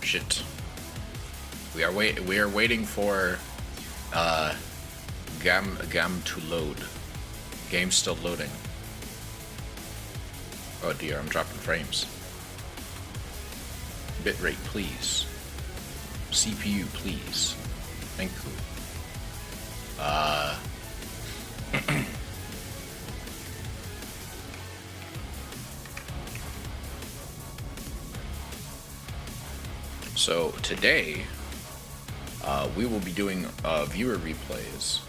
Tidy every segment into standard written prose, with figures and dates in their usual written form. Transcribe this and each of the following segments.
Shit. We are waiting for gam to load. Game's still loading. Oh dear, I'm dropping frames. Bitrate, please. CPU, please. Thank you. So today, we will be doing viewer replays.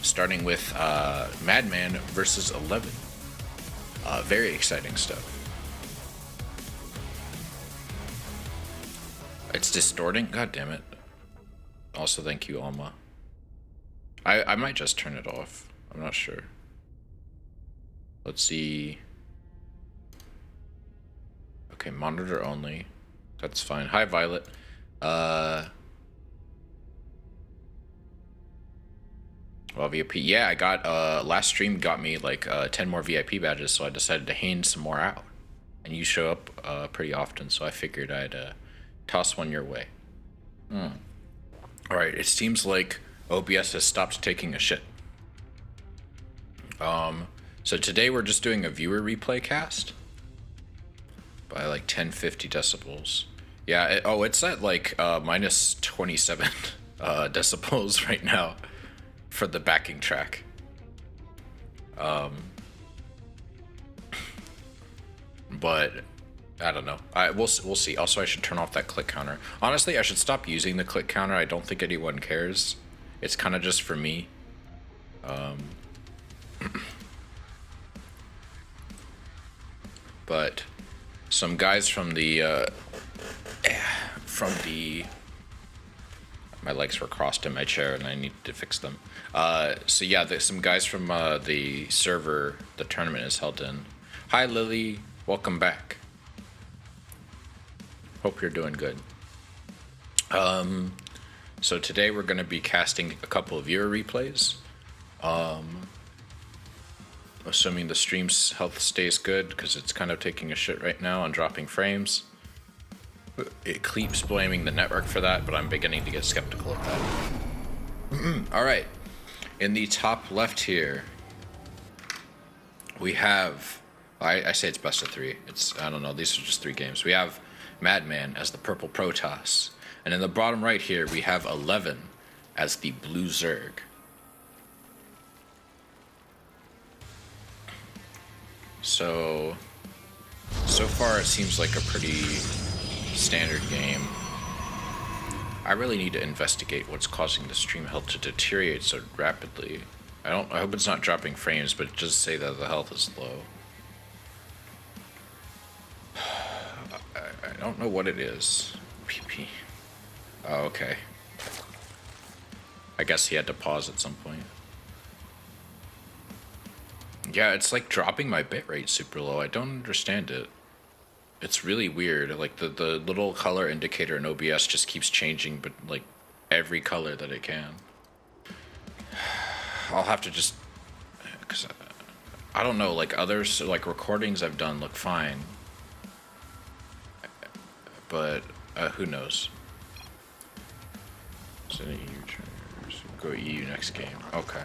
Starting with Madman versus 11. Very exciting stuff. It's distorting? God damn it. Also, thank you, Alma. I might just turn it off. I'm not sure. Let's see. Okay, monitor only. That's fine. Hi, Violet. Well, VIP. Yeah, I got, last stream got me like 10 more VIP badges, so I decided to hand some more out. And you show up pretty often, so I figured I'd toss one your way. Alright, it seems like OBS has stopped taking a shit. So today we're just doing a viewer replay cast. By like 1050 decibels. Yeah, it's at like minus 27 decibels right now for the backing track. But I don't know. We'll see. Also, I should turn off that click counter. Honestly, I should stop using the click counter. I don't think anyone cares. It's kind of just for me. But some guys from the my legs were crossed in my chair and I needed to fix them. So yeah, some guys from the server the tournament is held in. Hi Lily, welcome back. Hope you're doing good. So today we're going to be casting a couple of viewer replays. Assuming the stream's health stays good, because it's kind of taking a shit right now and dropping frames. It keeps blaming the network for that, but I'm beginning to get skeptical of that. Alright, in the top left here, we have, I say it's best of three. I don't know, these are just 3 games. We have Madman as the purple Protoss. And in the bottom right here, we have 11 as the blue Zerg. So far it seems like a pretty standard game. I really need to investigate what's causing the stream health to deteriorate so rapidly. I hope it's not dropping frames, but it does say that the health is low. I don't know what it is. PP. Oh, okay. I guess he had to pause at some point. Yeah, it's like dropping my bitrate super low. I don't understand it. It's really weird. Like the little color indicator in OBS just keeps changing, but like every color that it can. I'll have to just, cause I don't know. Like others, like recordings I've done look fine, but who knows? So go EU next game. Okay.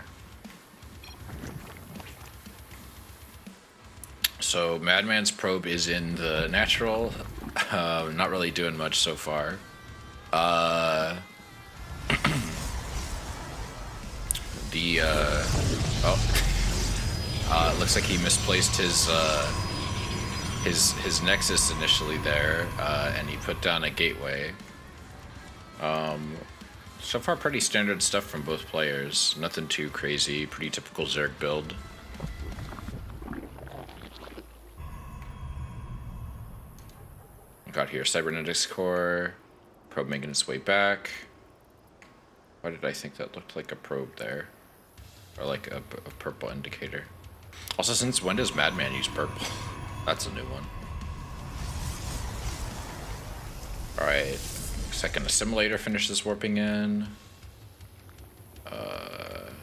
So Madman's probe is in the natural, not really doing much so far. Looks like he misplaced his Nexus initially there, and he put down a gateway. So far pretty standard stuff from both players, nothing too crazy, pretty typical Zerg build. Got here cybernetics core, probe making its way back. Why did I think that looked like a probe there? Or like a purple indicator. Also, since when does Madman use purple? That's a new one. Alright, second assimilator finishes warping in.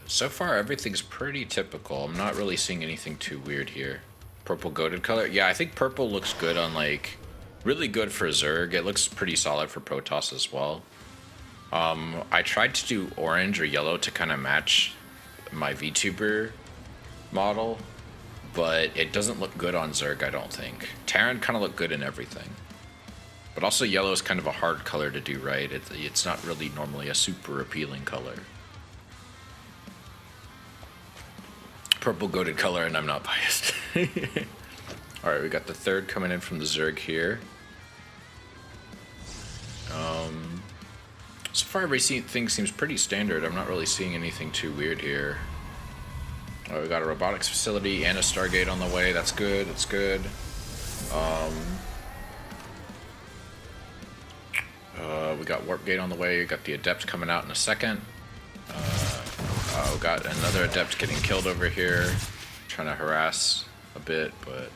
So far everything's pretty typical. I'm not really seeing anything too weird here. Purple goated color. Yeah, I think purple looks good on like really good for Zerg. It looks pretty solid for Protoss as well. I tried to do orange or yellow to kind of match my VTuber model, but it doesn't look good on Zerg, I don't think. Terran kind of looked good in everything. But also yellow is kind of a hard color to do right. It's not really normally a super appealing color. Purple goated color, and I'm not biased. Alright, we got the third coming in from the Zerg here. So far everything seems pretty standard. I'm not really seeing anything too weird here. Oh, we got a robotics facility and a Stargate on the way. That's good, that's good. We got Warp Gate on the way. We got the Adept coming out in a second. We got another Adept getting killed over here. Trying to harass a bit, but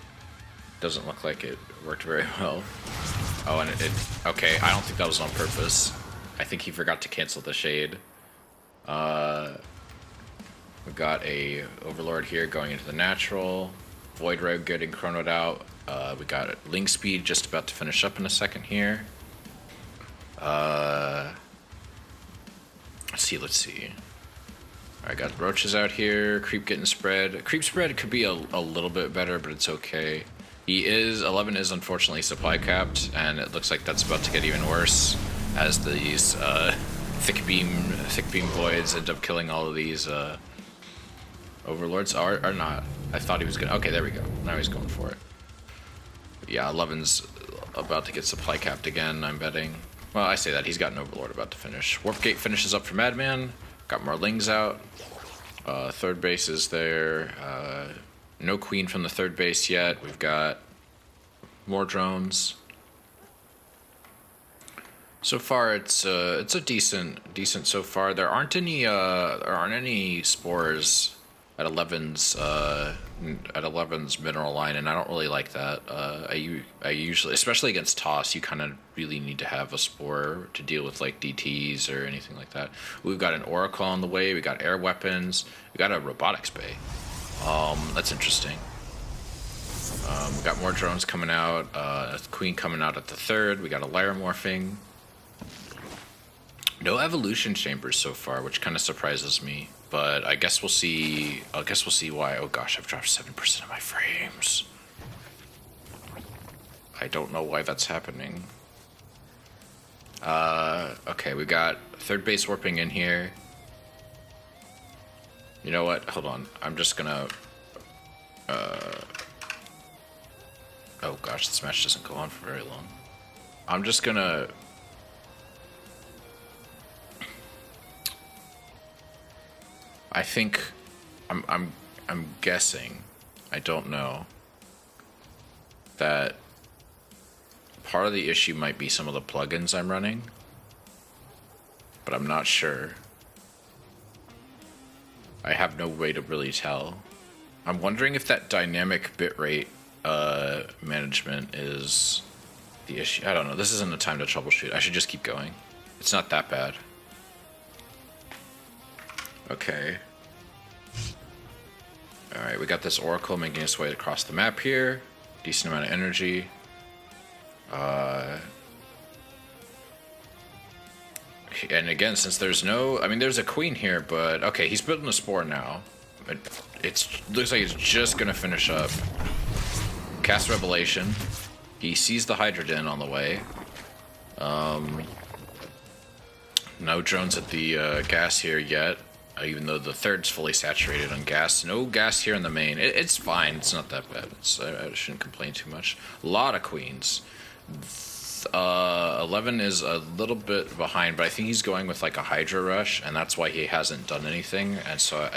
doesn't look like it worked very well. Oh, and okay, I don't think that was on purpose. I think he forgot to cancel the shade. We got a Overlord here going into the natural. Void Rogue getting chronoed out. We got Link Speed just about to finish up in a second here. Let's see. I got Roaches out here. Creep getting spread. Creep spread could be a little bit better, but it's okay. 11 is unfortunately supply capped, and it looks like that's about to get even worse as these thick beam voids end up killing all of these Overlords. Or not. I thought he was gonna. Okay, there we go. Now he's going for it. Yeah, 11's about to get supply capped again, I'm betting. Well, I say that. He's got an Overlord about to finish. Warp Gate finishes up for Madman. Got more Lings out. Third base is there. No Queen from the third base yet. We've got more drones. So far, it's a decent so far. There aren't any spores at 11's mineral line, and I don't really like that. I usually, especially against Toss, you kind of really need to have a spore to deal with like DTs or anything like that. We've got an Oracle on the way. We got air weapons. We got a robotics bay. That's interesting. We got more drones coming out. Queen coming out at the third. We got a Lyra morphing. No evolution chambers so far, which kind of surprises me. But I guess we'll see. Why. Oh gosh, I've dropped 7% of my frames. I don't know why that's happening. Okay, we got third base warping in here. You know what? Hold on. I'm just gonna. Oh gosh, this match doesn't go on for very long. I'm just gonna. I think I'm guessing, I don't know, that part of the issue might be some of the plugins I'm running, but I'm not sure. I have no way to really tell. I'm wondering if that dynamic bitrate management is the issue. I don't know. This isn't the time to troubleshoot. I should just keep going. It's not that bad. Okay. Alright, we got this Oracle making its way across the map here. Decent amount of energy. And again, since there's no... I mean, there's a Queen here, but... Okay, he's building a Spore now. It looks like it's just gonna finish up. Cast Revelation. He sees the Hydra Den on the way. No drones at the gas here yet. Even though the third's fully saturated on gas. No gas here in the main. It's fine. It's not that bad. I shouldn't complain too much. A lot of Queens. 11 is a little bit behind, but I think he's going with like a Hydra rush, and that's why he hasn't done anything. And so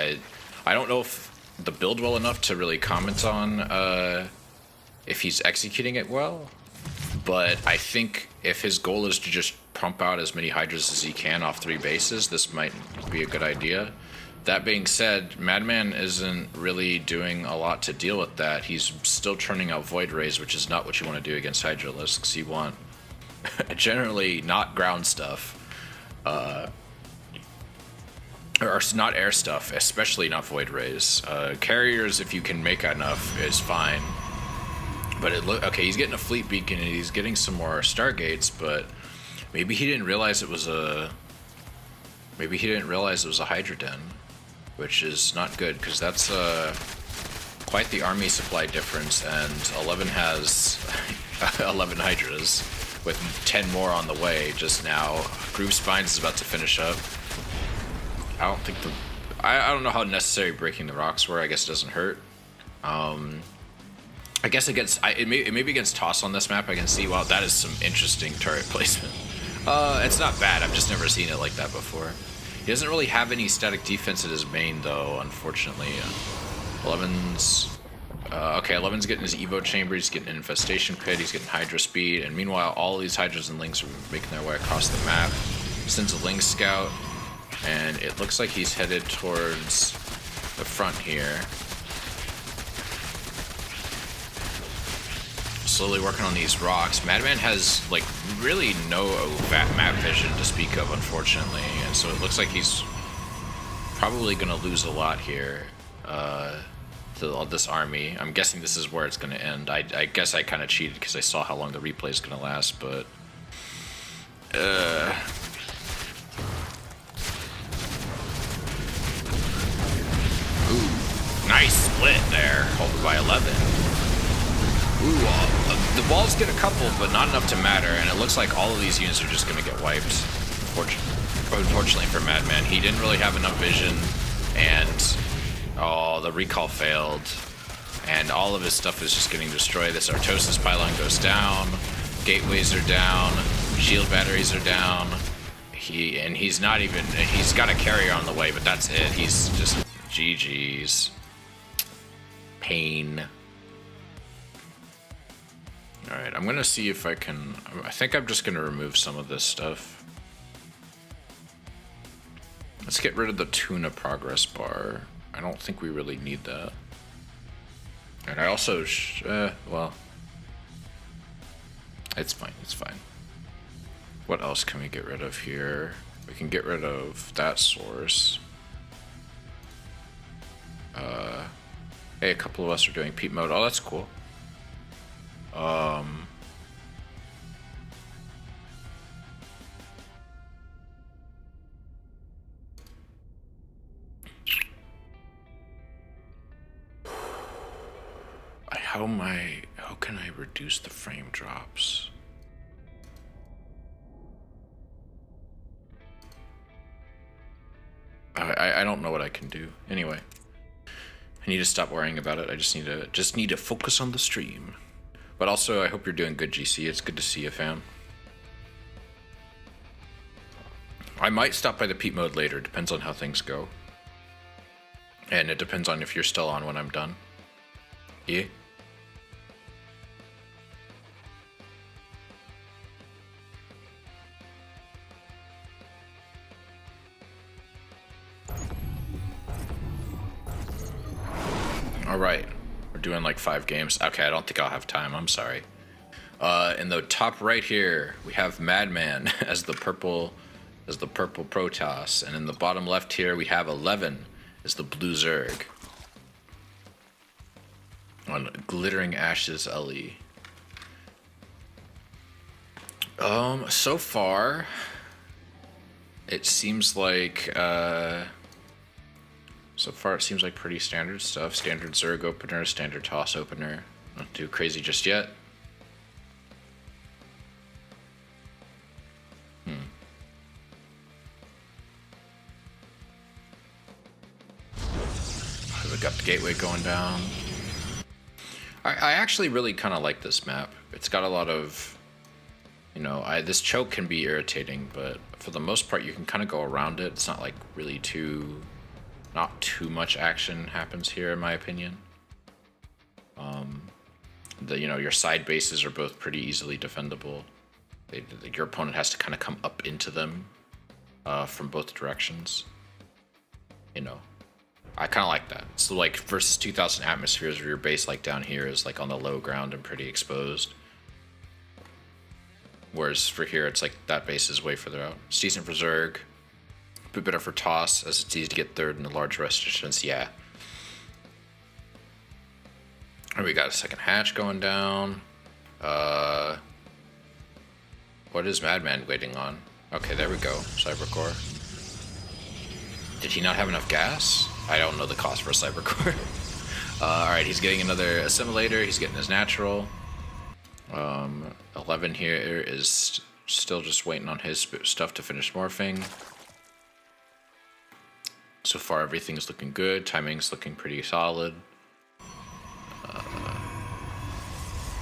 I don't know if the build well enough to really comment on if he's executing it well. But I think if his goal is to just pump out as many Hydras as he can off 3 bases, this might be a good idea. That being said, Madman isn't really doing a lot to deal with that. He's still churning out Void Rays, which is not what you want to do against Hydralisks. You want generally not ground stuff. Or not air stuff, especially not Void Rays. Carriers, if you can make enough, is fine. But it look okay. He's getting a fleet beacon and he's getting some more stargates, but maybe he didn't realize it was a. Maybe he didn't realize it was a Hydra Den, which is not good because that's quite the army supply difference. And 11 has 11 Hydras with 10 more on the way just now. Groove Spines is about to finish up. I don't think I don't know how necessary breaking the rocks were. I guess it doesn't hurt. I guess it may be against Toss on this map. I can see, wow, that is some interesting turret placement. It's not bad. I've just never seen it like that before. He doesn't really have any static defense at his main, though, unfortunately. 11's... okay, 11's getting his Evo Chamber, he's getting an Infestation Pit, he's getting Hydra Speed, and meanwhile, all these Hydras and Lynx are making their way across the map. Sends a Lynx Scout, and it looks like he's headed towards the front here. Slowly working on these rocks. Madman has like really no map vision to speak of, unfortunately, and so it looks like he's probably gonna lose a lot here to this army. I'm guessing this is where it's gonna end. I guess I kind of cheated because I saw how long the replay is gonna last, but ooh, nice split there, followed by 11. Ooh, the walls get a couple, but not enough to matter, and it looks like all of these units are just going to get wiped. Unfortunately for Madman, he didn't really have enough vision, and oh, the recall failed, and all of his stuff is just getting destroyed. This Artosis pylon goes down, gateways are down, shield batteries are down. He's got a carrier on the way, but that's it. He's just GG's. Pain. Alright, I'm gonna see if I can... I think I'm just gonna remove some of this stuff. Let's get rid of the tuna progress bar. I don't think we really need that. And I also... well... It's fine, it's fine. What else can we get rid of here? We can get rid of that source. Hey, a couple of us are doing peep mode. Oh, that's cool. How can I reduce the frame drops? I don't know what I can do. Anyway, I need to stop worrying about it. I just need to focus on the stream. But also, I hope you're doing good, GC. It's good to see you, fam. I might stop by the peep mode later. Depends on how things go. And it depends on if you're still on when I'm done. Yeah? Alright. We're doing like 5 games. Okay, I don't think I'll have time. I'm sorry. In the top right here, we have Madman as the purple Protoss, and in the bottom left here, we have 11 as the blue Zerg. On Glittering Ashes LE. So far, it seems like pretty standard stuff. Standard Zerg opener, standard Toss opener. Not too crazy just yet. We got the gateway going down. I actually really kind of like this map. It's got a lot of, you know, this choke can be irritating, but for the most part, you can kind of go around it. It's not like really not too much action happens here, in my opinion. Your side bases are both pretty easily defendable. Your opponent has to kind of come up into them from both directions. You know, I kind of like that. So like versus 2000 atmospheres where your base like down here is like on the low ground and pretty exposed. Whereas for here, it's like that base is way further out. It's decent for Zerg. A bit better for Toss, as it's easy to get third in the large rest distance. Yeah. And we got a second hatch going down. What is Madman waiting on? Okay, there we go. Cybercore. Did he not have enough gas? I don't know the cost for a Cybercore. Alright, he's getting another assimilator. He's getting his natural. 11 here is still just waiting on his stuff to finish morphing. So far, everything's looking good. Timing's looking pretty solid.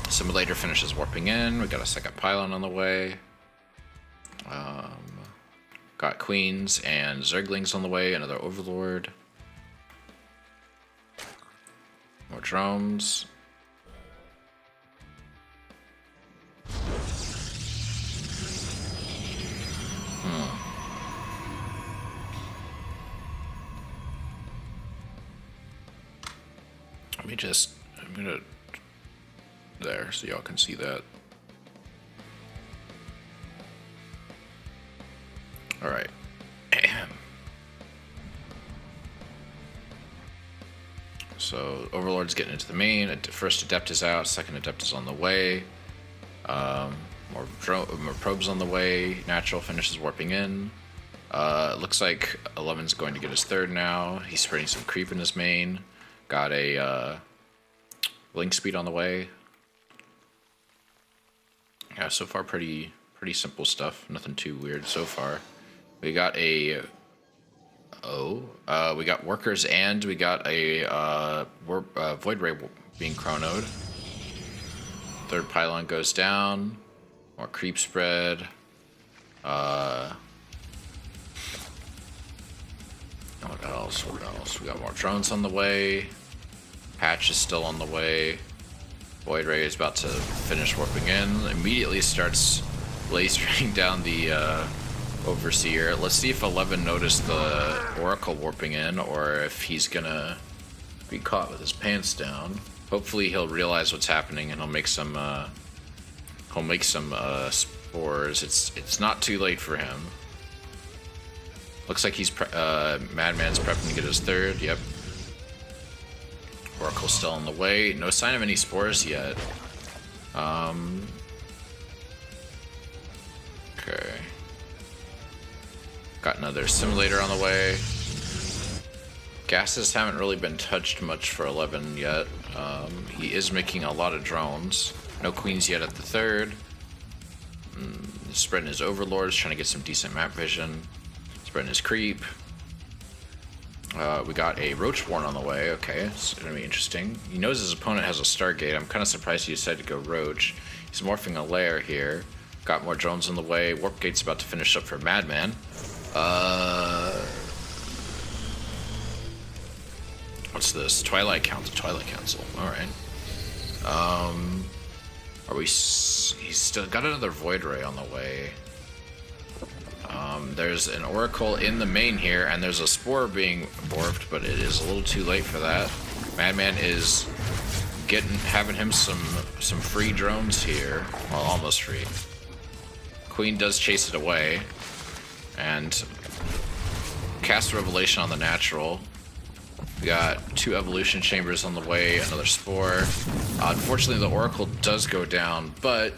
Assimilator finishes warping in. We got a second pylon on the way. Got queens and zerglings on the way. Another overlord. More drones. Let me just, I'm gonna, there, so y'all can see that. All right. So Overlord's getting into the main. First adept is out. Second adept is on the way. More probes on the way. Natural finishes warping in. Looks like 11's going to get his third now. He's spreading some creep in his main. Got a link speed on the way. Yeah, so far pretty simple stuff. Nothing too weird so far. We got a we got workers and we got a void ray being chronoed. Third pylon goes down. More creep spread. What else? What else? We got more drones on the way. Patch is still on the way. Void ray is about to finish warping in. Immediately starts lasering down the Overseer. Let's see if 11 noticed the Oracle warping in, or if he's gonna be caught with his pants down. Hopefully he'll realize what's happening and he'll make some spores. It's not too late for him. Looks like he's Madman's prepping to get his third. Yep. Oracle's still on the way. No sign of any spores yet. Okay. Got another simulator on the way. Gases haven't really been touched much for 11 yet. He is making a lot of drones. No queens yet at the third. Spreading his overlords, trying to get some decent map vision. Spreading his creep. We got a Roachborn on the way. Okay, it's gonna be interesting. He knows his opponent has a Stargate. I'm kind of surprised he decided to go Roach. He's morphing a lair here. Got more drones on the way. Warp Gate's about to finish up for Madman. What's this? Twilight Council. All right. Are we? He's still got another Void Ray on the way. There's an Oracle in the main here, and there's a Spore being morphed, but it is a little too late for that. Madman is having him some free drones here. Well, almost free. Queen does chase it away, and cast Revelation on the natural. We got 2 evolution chambers on the way, another Spore. Unfortunately, the Oracle does go down, but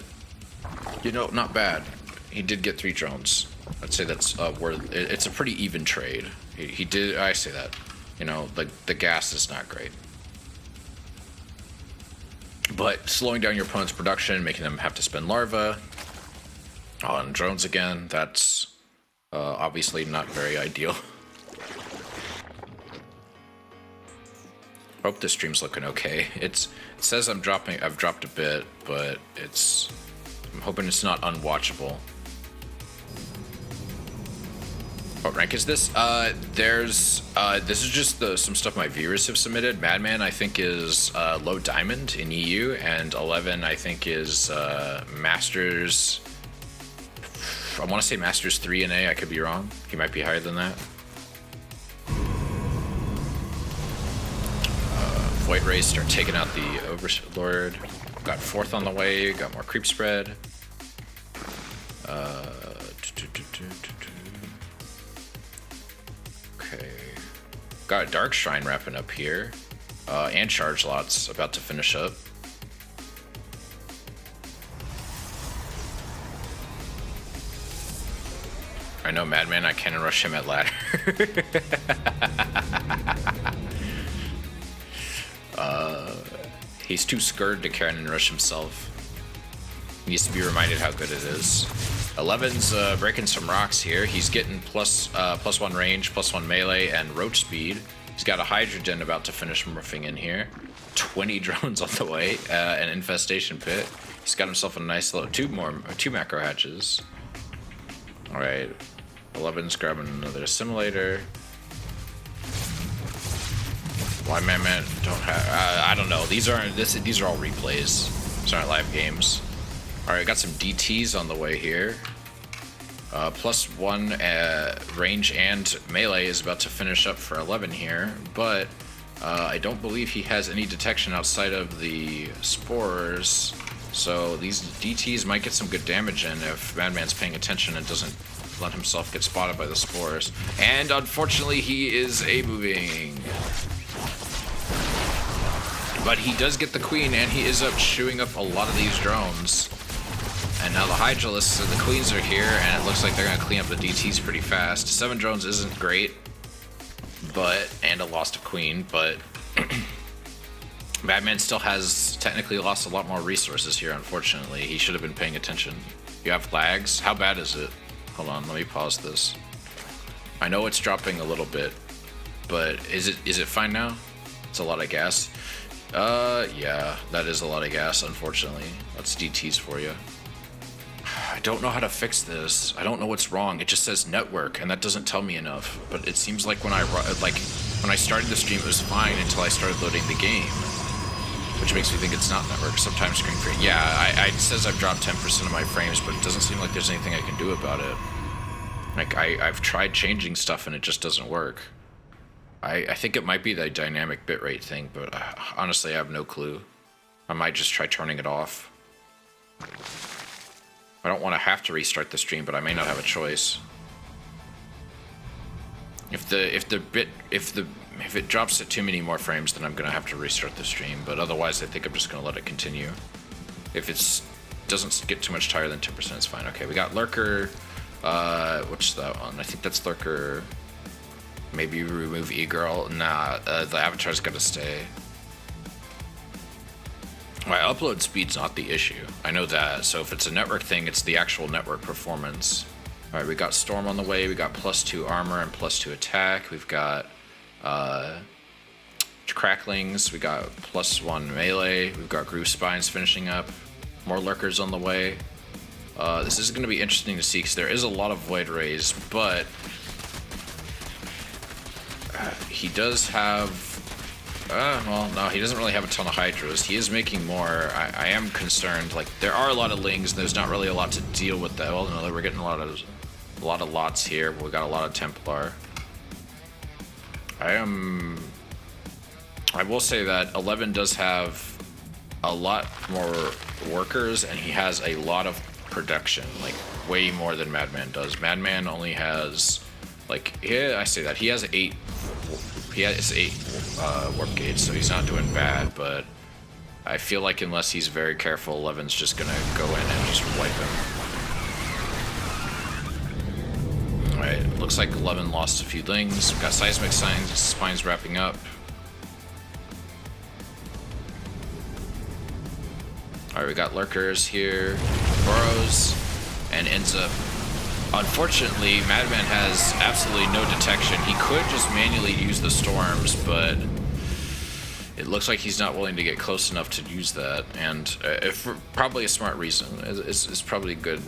you know, not bad. He did get 3 drones. I'd say that's worth. It's a pretty even trade. He did. I say that. You know, the gas is not great, but slowing down your opponent's production, making them have to spend larva on drones again. That's obviously not very ideal. Hope this stream's looking okay. It says I've dropped a bit, but I'm hoping it's not unwatchable. What rank is this? This is just some stuff my viewers have submitted. Madman, I think, is low diamond in EU, and 11, I think, is Masters. I want to say Masters 3 in A. I could be wrong. He might be higher than that. Void Rays start taking out the Overlord. Got 4th on the way. Got more creep spread. Okay. Got a Dark Shrine wrapping up here. And charge lots about to finish up. I know, Madman, I can rush him at ladder. He's too scared to cannon rush himself. He needs to be reminded how good it is. 11's breaking some rocks here. He's getting plus 1 range, plus 1 melee, and roach speed. He's got a Hydrogen about to finish morphing in here. 20 drones on the way, an infestation pit. He's got himself a nice little two macro hatches. All right, 11's grabbing another assimilator. Why man don't have? I don't know. These are all replays. These aren't live games. All right, got some DTs on the way here. Plus 1 range and melee is about to finish up for 11 here, but I don't believe he has any detection outside of the spores. So these DTs might get some good damage in if Madman's paying attention and doesn't let himself get spotted by the spores. And unfortunately, he is A-moving. But he does get the queen, and he is up chewing up a lot of these drones. And now the Hydralisks and the queens are here, and it looks like they're going to clean up the DTs pretty fast. 7 drones isn't great, and a lost a queen, but Madman still has technically lost a lot more resources here, unfortunately. He should have been paying attention. You have lags? How bad is it? Hold on, let me pause this. I know it's dropping a little bit, but is it fine now? It's a lot of gas. Yeah, that is a lot of gas, unfortunately. That's DTs for you. I don't know how to fix this. I don't know what's wrong. It just says network, and that doesn't tell me enough. But it seems like when I started the stream, it was fine until I started loading the game, which makes me think it's not network. Sometimes screen frame. Yeah, it says I've dropped 10% of my frames, but it doesn't seem like there's anything I can do about it. Like I've tried changing stuff, and it just doesn't work. I think it might be the dynamic bitrate thing, but honestly, I have no clue. I might just try turning it off. I don't want to have to restart the stream, but I may not have a choice. If it drops to too many more frames, then I'm gonna have to restart the stream. But otherwise, I think I'm just gonna let it continue. If it doesn't get too much higher than 10%, it's fine. Okay, we got Lurker. What's that one? I think that's Lurker. Maybe remove E-Girl. Nah, the avatar's gotta stay. My upload speed's not the issue. I know that. So if it's a network thing, it's the actual network performance. All right, we got Storm on the way. We got +2 armor and +2 attack. We've got Cracklings. We got +1 melee. We've got Groove Spines finishing up. More Lurkers on the way. This is going to be interesting to see because there is a lot of Void Rays, but he does have... well, no, he doesn't really have a ton of Hydras. He is making more. I am concerned. Like, there are a lot of Lings, and there's not really a lot to deal with that. Well, no, we're getting a lot of lots here. We got a lot of Templar. I will say that 11 does have a lot more workers, and he has a lot of production, like way more than Madman does. Madman only has, like, yeah, I say that he has 8. He has 8 warp gates, so he's not doing bad, but I feel like unless he's very careful, 11's just gonna go in and just wipe him. Alright, looks like 11 lost a few Lings. We've got Seismic Spines wrapping up. Alright, we got Lurkers here, Burrows, and ends up... Unfortunately, Madman has absolutely no detection. He could just manually use the storms, but it looks like he's not willing to get close enough to use that, and for probably a smart reason. It's probably good.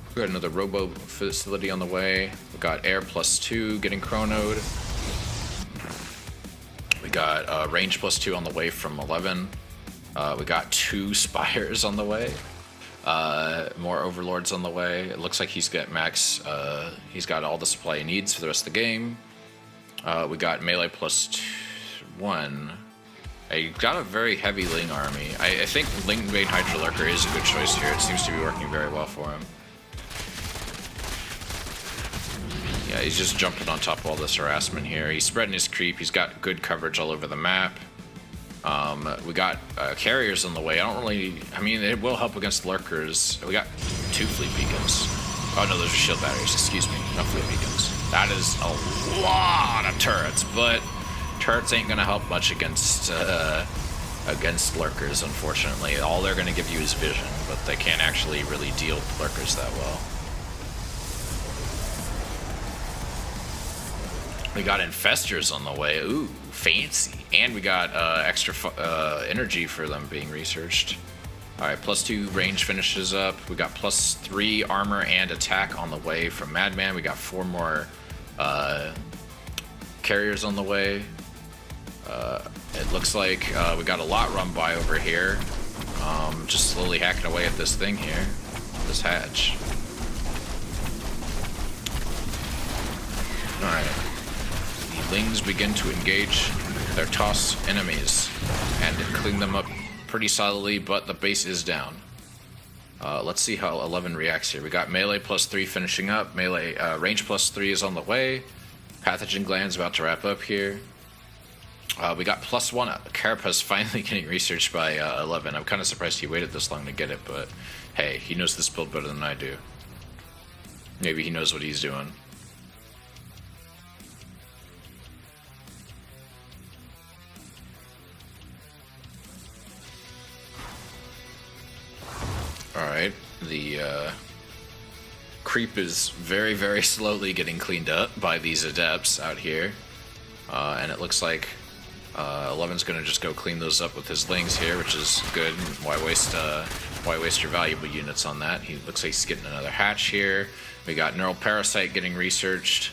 We got another Robo facility on the way. We got Air +2 getting chronoed. We got range +2 on the way from 11. We got 2 Spires on the way. More Overlords on the way. It looks like he's got max, he's got all the supply he needs for the rest of the game. We got melee +1. I got a very heavy Ling army. I think Ling Bane Hydra Lurker is a good choice here. It seems to be working very well for him. Yeah, he's just jumping on top of all this harassment here. He's spreading his creep. He's got good coverage all over the map. We got carriers on the way. I mean, it will help against lurkers. We got 2 fleet beacons. Oh no, those are shield batteries. Excuse me, no fleet beacons. That is a lot of turrets, but turrets ain't gonna help much against lurkers, unfortunately. All they're gonna give you is vision, but they can't actually really deal with lurkers that well. We got infestors on the way. Ooh, fancy. And we got extra energy for them being researched. Alright, +2 range finishes up. We got +3 armor and attack on the way from Madman. We got 4 more carriers on the way. It looks like we got a lot run by over here. Just slowly hacking away at this thing here. This hatch. Alright. The Lings begin to engage their toss enemies and clean them up pretty solidly, but the base is down. Let's see how 11 reacts here. We got melee +3 finishing up. Melee range +3 is on the way. Pathogen gland's about to wrap up here. We got +1 Carapace finally getting researched by 11. I'm kind of surprised he waited this long to get it, but hey, he knows this build better than I do. Maybe he knows what he's doing. Alright, the creep is very, very slowly getting cleaned up by these adepts out here. And it looks like 11's gonna just go clean those up with his Lings here, which is good. Why waste your valuable units on that? He looks like he's getting another hatch here. We got Neural Parasite getting researched.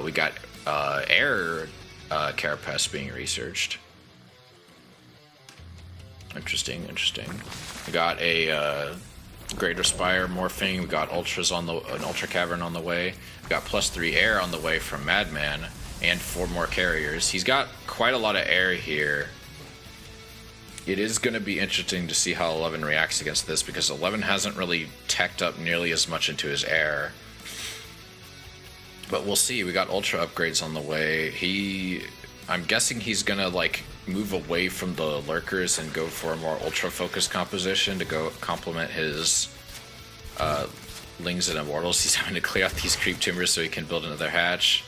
We got Air Carapace being researched. Interesting. We got a Greater Spire morphing. We got Ultras an Ultra Cavern on the way. We got +3 air on the way from Madman, and 4 more carriers. He's got quite a lot of air here. It is going to be interesting to see how 11 reacts against this, because 11 hasn't really teched up nearly as much into his air. But we'll see. We got Ultra upgrades on the way. I'm guessing he's gonna like move away from the lurkers and go for a more ultra focused composition to go complement his Lings and Immortals. He's having to clear out these creep timbers so he can build another hatch.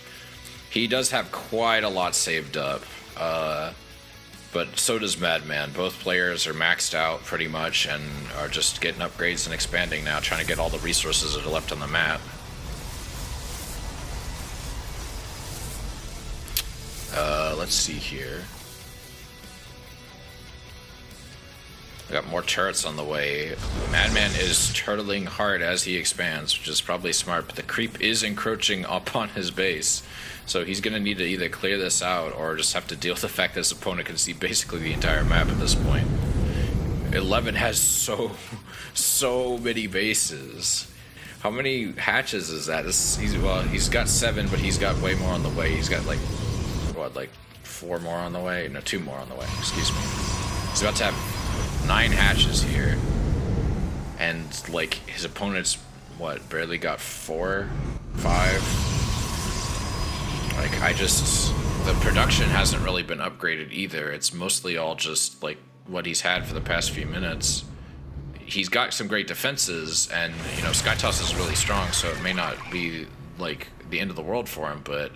He does have quite a lot saved up, but so does Madman. Both players are maxed out pretty much and are just getting upgrades and expanding now, trying to get all the resources that are left on the map. Let's see here. We got more turrets on the way. Madman is turtling hard as he expands, which is probably smart, but the creep is encroaching upon his base. So he's going to need to either clear this out or just have to deal with the fact that his opponent can see basically the entire map at this point. 11 has so many bases. How many hatches is that? He's got 7, but he's got way more on the way. He's got like 4 more on the way? No, 2 more on the way, excuse me. He's about to have 9 hatches here. And like his opponent's barely got 4, 5. Like the production hasn't really been upgraded either. It's mostly all just like what he's had for the past few minutes. He's got some great defenses, and you know, Skytoss is really strong, so it may not be like the end of the world for him, but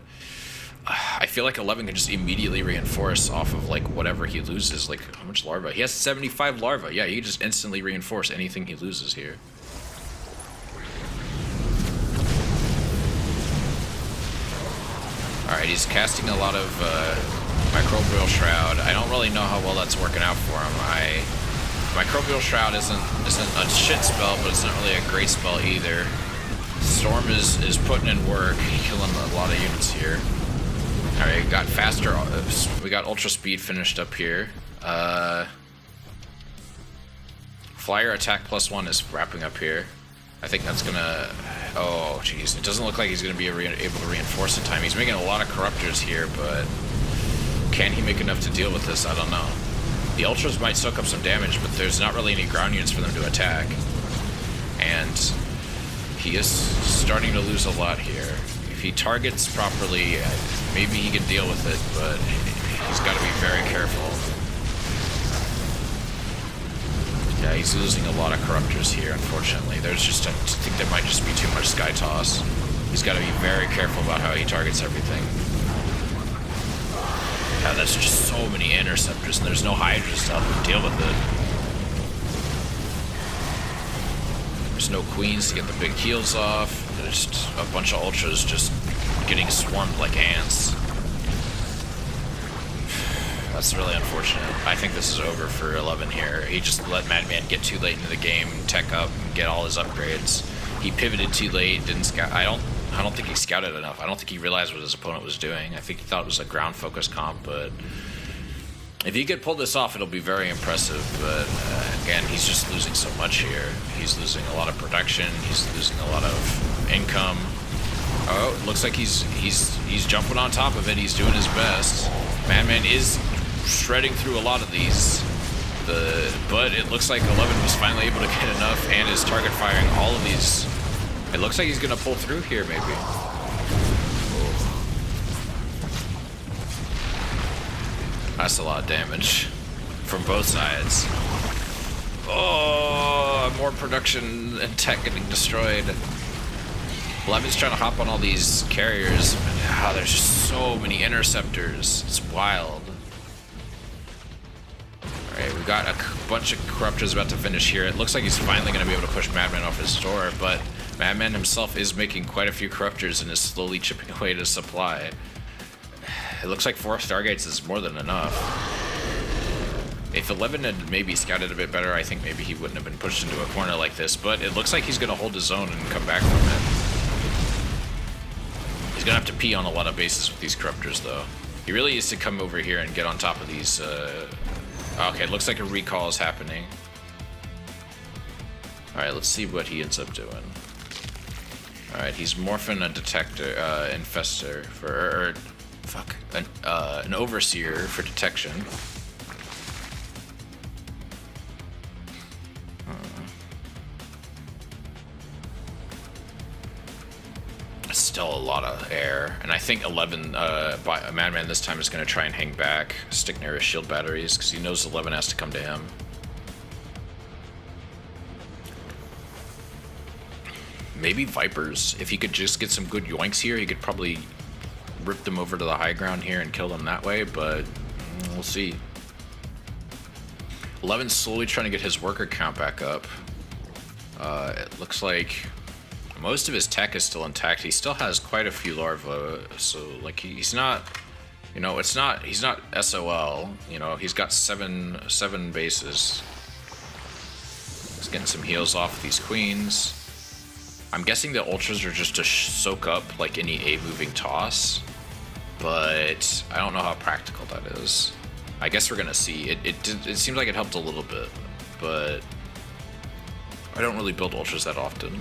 I feel like 11 can just immediately reinforce off of like whatever he loses. Like, how much larva? He has 75 larva. Yeah, he can just instantly reinforce anything he loses here. Alright, he's casting a lot of Microbial Shroud. I don't really know how well that's working out for him. Microbial Shroud isn't a shit spell, but it's not really a great spell either. Storm is putting in work, killing a lot of units here. Alright, we got faster. We got Ultra Speed finished up here. Flyer attack +1 is wrapping up here. I think that's gonna. Oh, jeez. It doesn't look like he's gonna be able to reinforce in time. He's making a lot of corruptors here, but can he make enough to deal with this? I don't know. The Ultras might soak up some damage, but there's not really any ground units for them to attack. And he is starting to lose a lot here. If he targets properly, maybe he can deal with it, but he's got to be very careful. Yeah, he's losing a lot of corruptors here, unfortunately. I think there might just be too much Sky Toss. He's got to be very careful about how he targets everything. Yeah, that's just so many interceptors, and there's no Hydras to help him deal with it. There's no Queens to get the big heals off. There's just a bunch of Ultras just getting swarmed like ants. That's really unfortunate. I think this is over for 11 here. He just let Madman get too late into the game, tech up, and get all his upgrades. He pivoted too late, didn't scout. I don't think he scouted enough. I don't think he realized what his opponent was doing. I think he thought it was a ground focus comp, but if he could pull this off, it'll be very impressive. But again, he's just losing so much here. He's losing a lot of production. He's losing a lot of income. Oh, it looks like he's jumping on top of it. He's doing his best. Madman is shredding through a lot of these. But it looks like 11 was finally able to get enough and is target firing all of these. It looks like he's gonna pull through here, maybe. That's a lot of damage from both sides. Oh, more production and tech getting destroyed. 11's trying to hop on all these carriers. Wow, there's just so many interceptors. It's wild. Alright, we got a bunch of corruptors about to finish here. It looks like he's finally going to be able to push Madman off his door, but Madman himself is making quite a few corruptors and is slowly chipping away at his supply. It looks like 4 Stargates is more than enough. If 11 had maybe scouted a bit better, I think maybe he wouldn't have been pushed into a corner like this, but it looks like he's going to hold his own and come back from it. He's going to have to pee on a lot of bases with these corruptors, though. He really needs to come over here and get on top of these. Okay, it looks like a recall is happening. Alright, let's see what he ends up doing. Alright, he's morphing a detector, infestor for, an overseer for detection. Still a lot of air, and I think 11 Madman this time is going to try and hang back, stick near his shield batteries, because he knows 11 has to come to him. Maybe Vipers. If he could just get some good yoinks here, he could probably rip them over to the high ground here and kill them that way, but we'll see. 11's slowly trying to get his worker count back up. It looks like most of his tech is still intact. He still has quite a few larvae, so like he's not, you know, he's not SOL. You know, he's got seven bases. He's getting some heals off these queens. I'm guessing the ultras are just to soak up like any A moving toss, but I don't know how practical that is. I guess we're gonna see. It seems like it helped a little bit, but I don't really build ultras that often.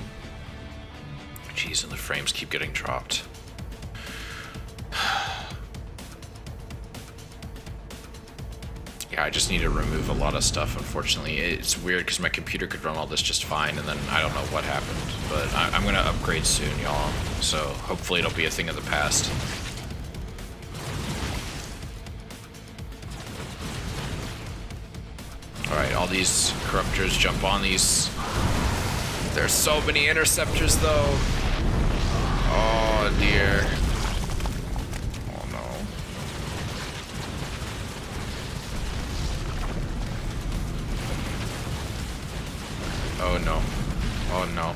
Jeez, and the frames keep getting dropped. Yeah, I just need to remove a lot of stuff, unfortunately. It's weird because my computer could run all this just fine, and then I don't know what happened. But I'm going to upgrade soon, y'all. So hopefully it'll be a thing of the past. Alright, all these corruptors jump on these. There's so many interceptors, though. Oh, dear. Oh, no. Oh, no. Oh, no.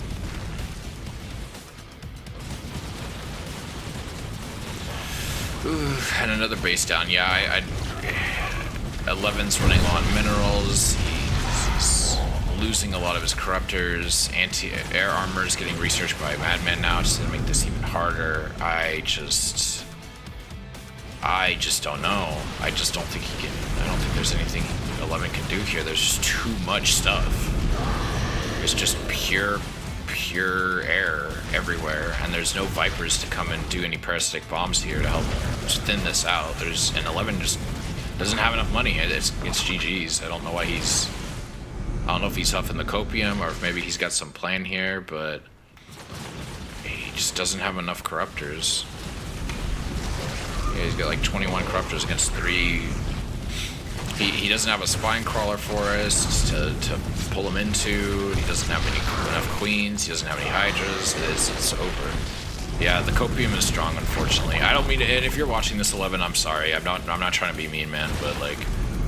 Ooh, and another base down. Yeah, 11's running low on minerals. He's losing a lot of his corruptors. Anti-air armor is getting researched by Madman now, just to make this even harder. I just don't know. I just don't think he can. I don't think there's anything 11 can do here. There's just too much stuff. It's just pure air everywhere, and there's no Vipers to come and do any parasitic bombs here to help just thin this out. And 11 just doesn't have enough money. It's GG's. I don't know why I don't know if he's huffing the copium or if maybe he's got some plan here, but he just doesn't have enough corruptors. Yeah, he's got like 21 corruptors against 3. He doesn't have a spine crawler forest to pull him into. He doesn't have enough queens. He doesn't have any hydras. It's over. Yeah, the copium is strong, unfortunately. I don't mean to, and if you're watching this 11, I'm sorry. I'm not trying to be mean, man, but like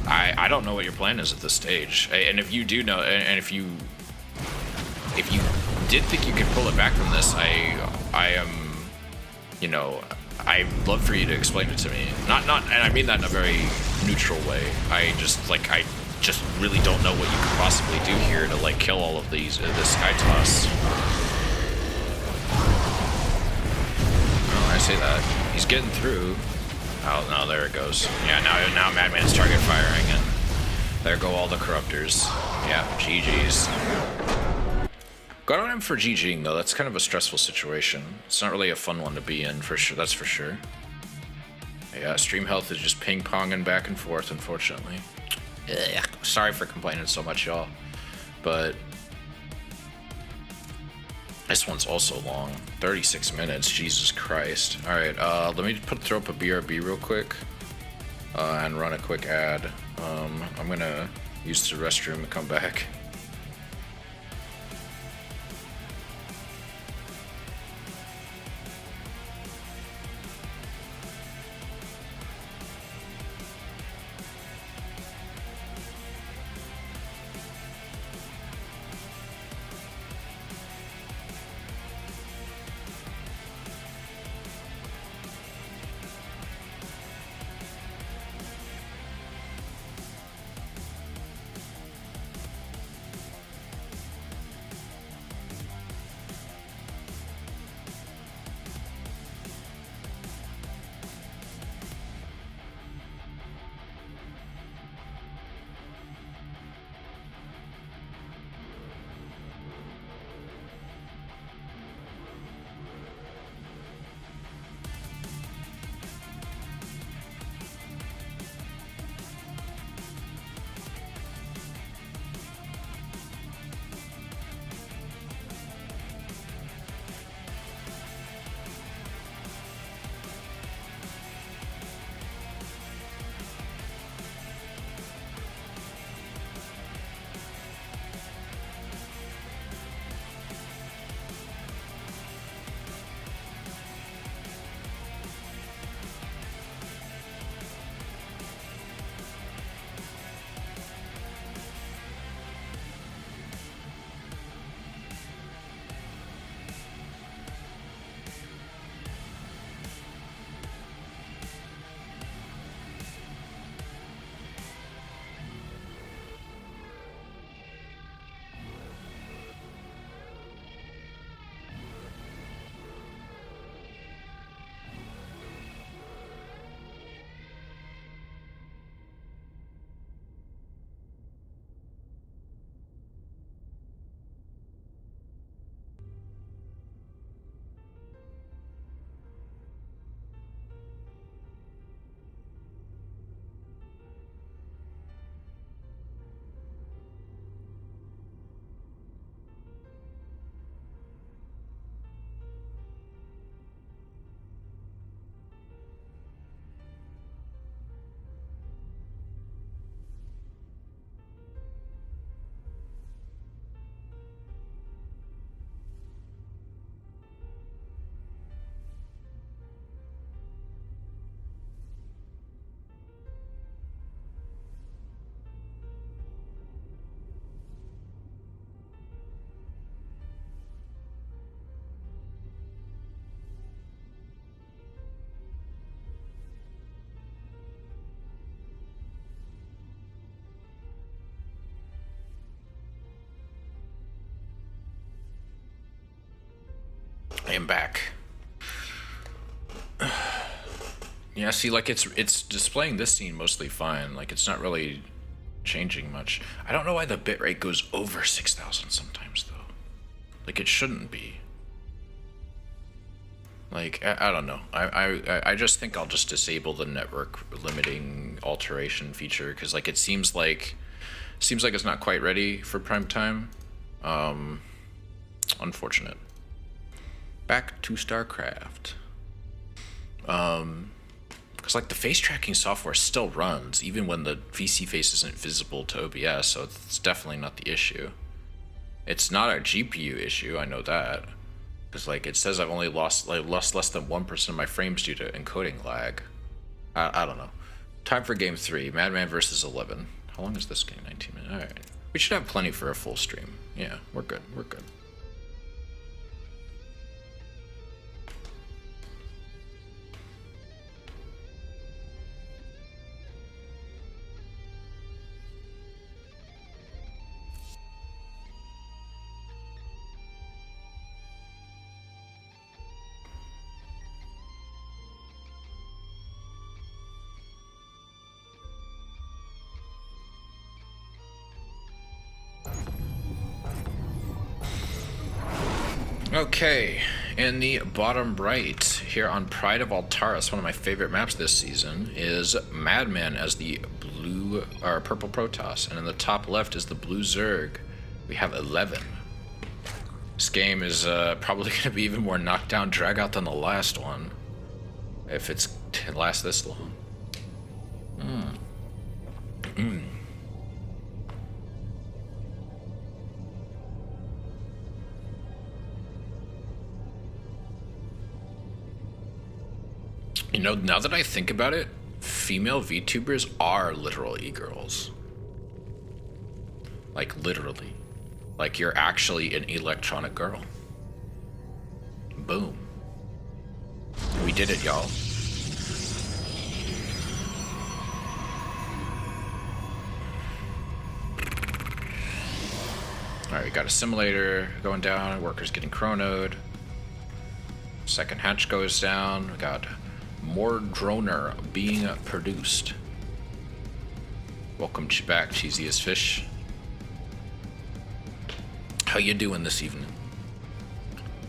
I don't know what your plan is at this stage. And if you do know, and if you did think you could pull it back from this, I am, you know, I'd love for you to explain it to me. Not, and I mean that in a very neutral way. I just really don't know what you could possibly do here to like kill all of these, this Sky Toss. Oh, I say that. He's getting through. Oh, no, there it goes. Yeah, now Madman's target firing, and there go all the corruptors. Yeah, GG's. Good on him for GGing, though. That's kind of a stressful situation. It's not really a fun one to be in, for sure. That's for sure. Yeah, stream health is just ping-ponging back and forth, unfortunately. Ugh. Sorry for complaining so much, y'all. But this one's also long. 36 minutes. Jesus Christ. Alright, let me throw up a BRB real quick. And run a quick ad. I'm gonna use the restroom and come back. I am back. Yeah, see, like it's displaying this scene mostly fine. Like it's not really changing much. I don't know why the bitrate goes over 6,000 sometimes though. Like it shouldn't be. Like I don't know. I just think I'll just disable the network limiting alteration feature because like it seems like it's not quite ready for prime time. Unfortunate. Back to StarCraft. Because like the face tracking software still runs even when the VC face isn't visible to OBS, so it's definitely not the issue. It's not a GPU issue, I know that. Because like it says I've only lost less than 1% of my frames due to encoding lag. I don't know. Time for game 3, Madman versus 11. How long is this game? 19 minutes. Alright. We should have plenty for a full stream. Yeah, we're good. We're good. Okay, in the bottom right, here on Pride of Altaris, one of my favorite maps this season, is Madman as the blue or purple Protoss, and in the top left is the blue Zerg. We have 11. This game is probably going to be even more knockdown, drag out than the last one, if it's to last this long. You know, now that I think about it, female VTubers are literal e-girls. Like, literally. Like, you're actually an electronic girl. Boom. We did it, y'all. Alright, we got a simulator going down, workers getting chronoed. Second hatch goes down, we got more droner being produced. Welcome back, cheesiest fish. How you doing this evening?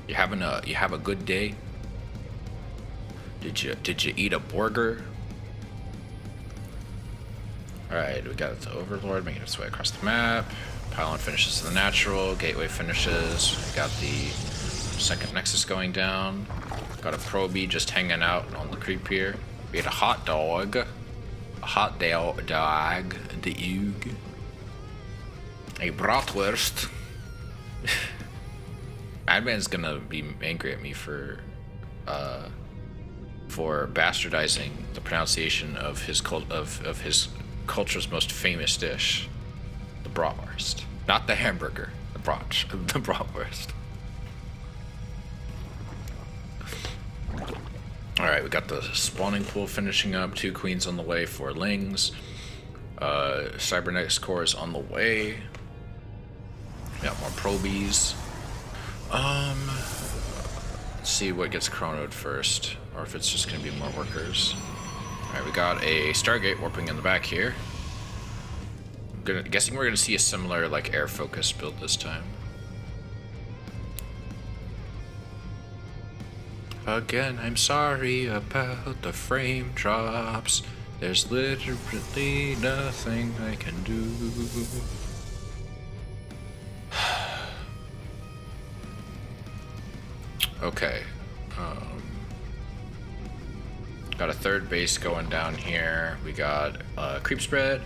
You having a good day? Did you eat a burger? All right, we got the Overlord making its way across the map. Pylon finishes the natural. Gateway finishes. We got the second Nexus going down. Got a Proby just hanging out on the creep here. We had a hot dog. A hot dog. The Oog. A bratwurst. Madman's gonna be angry at me for bastardizing the pronunciation of his his culture's most famous dish, the bratwurst, not the hamburger, the bratwurst. All right, we got the spawning pool finishing up. 2 queens on the way, 4 lings. Cybernetics core is on the way. Got more probies. Let's see what gets chronoed first, or if it's just gonna be more workers. All right, we got a Stargate warping in the back here. Guessing we're gonna see a similar like air focus build this time. Again, I'm sorry about the frame drops. There's literally nothing I can do. Okay. Got a third base going down here. We got creep spread.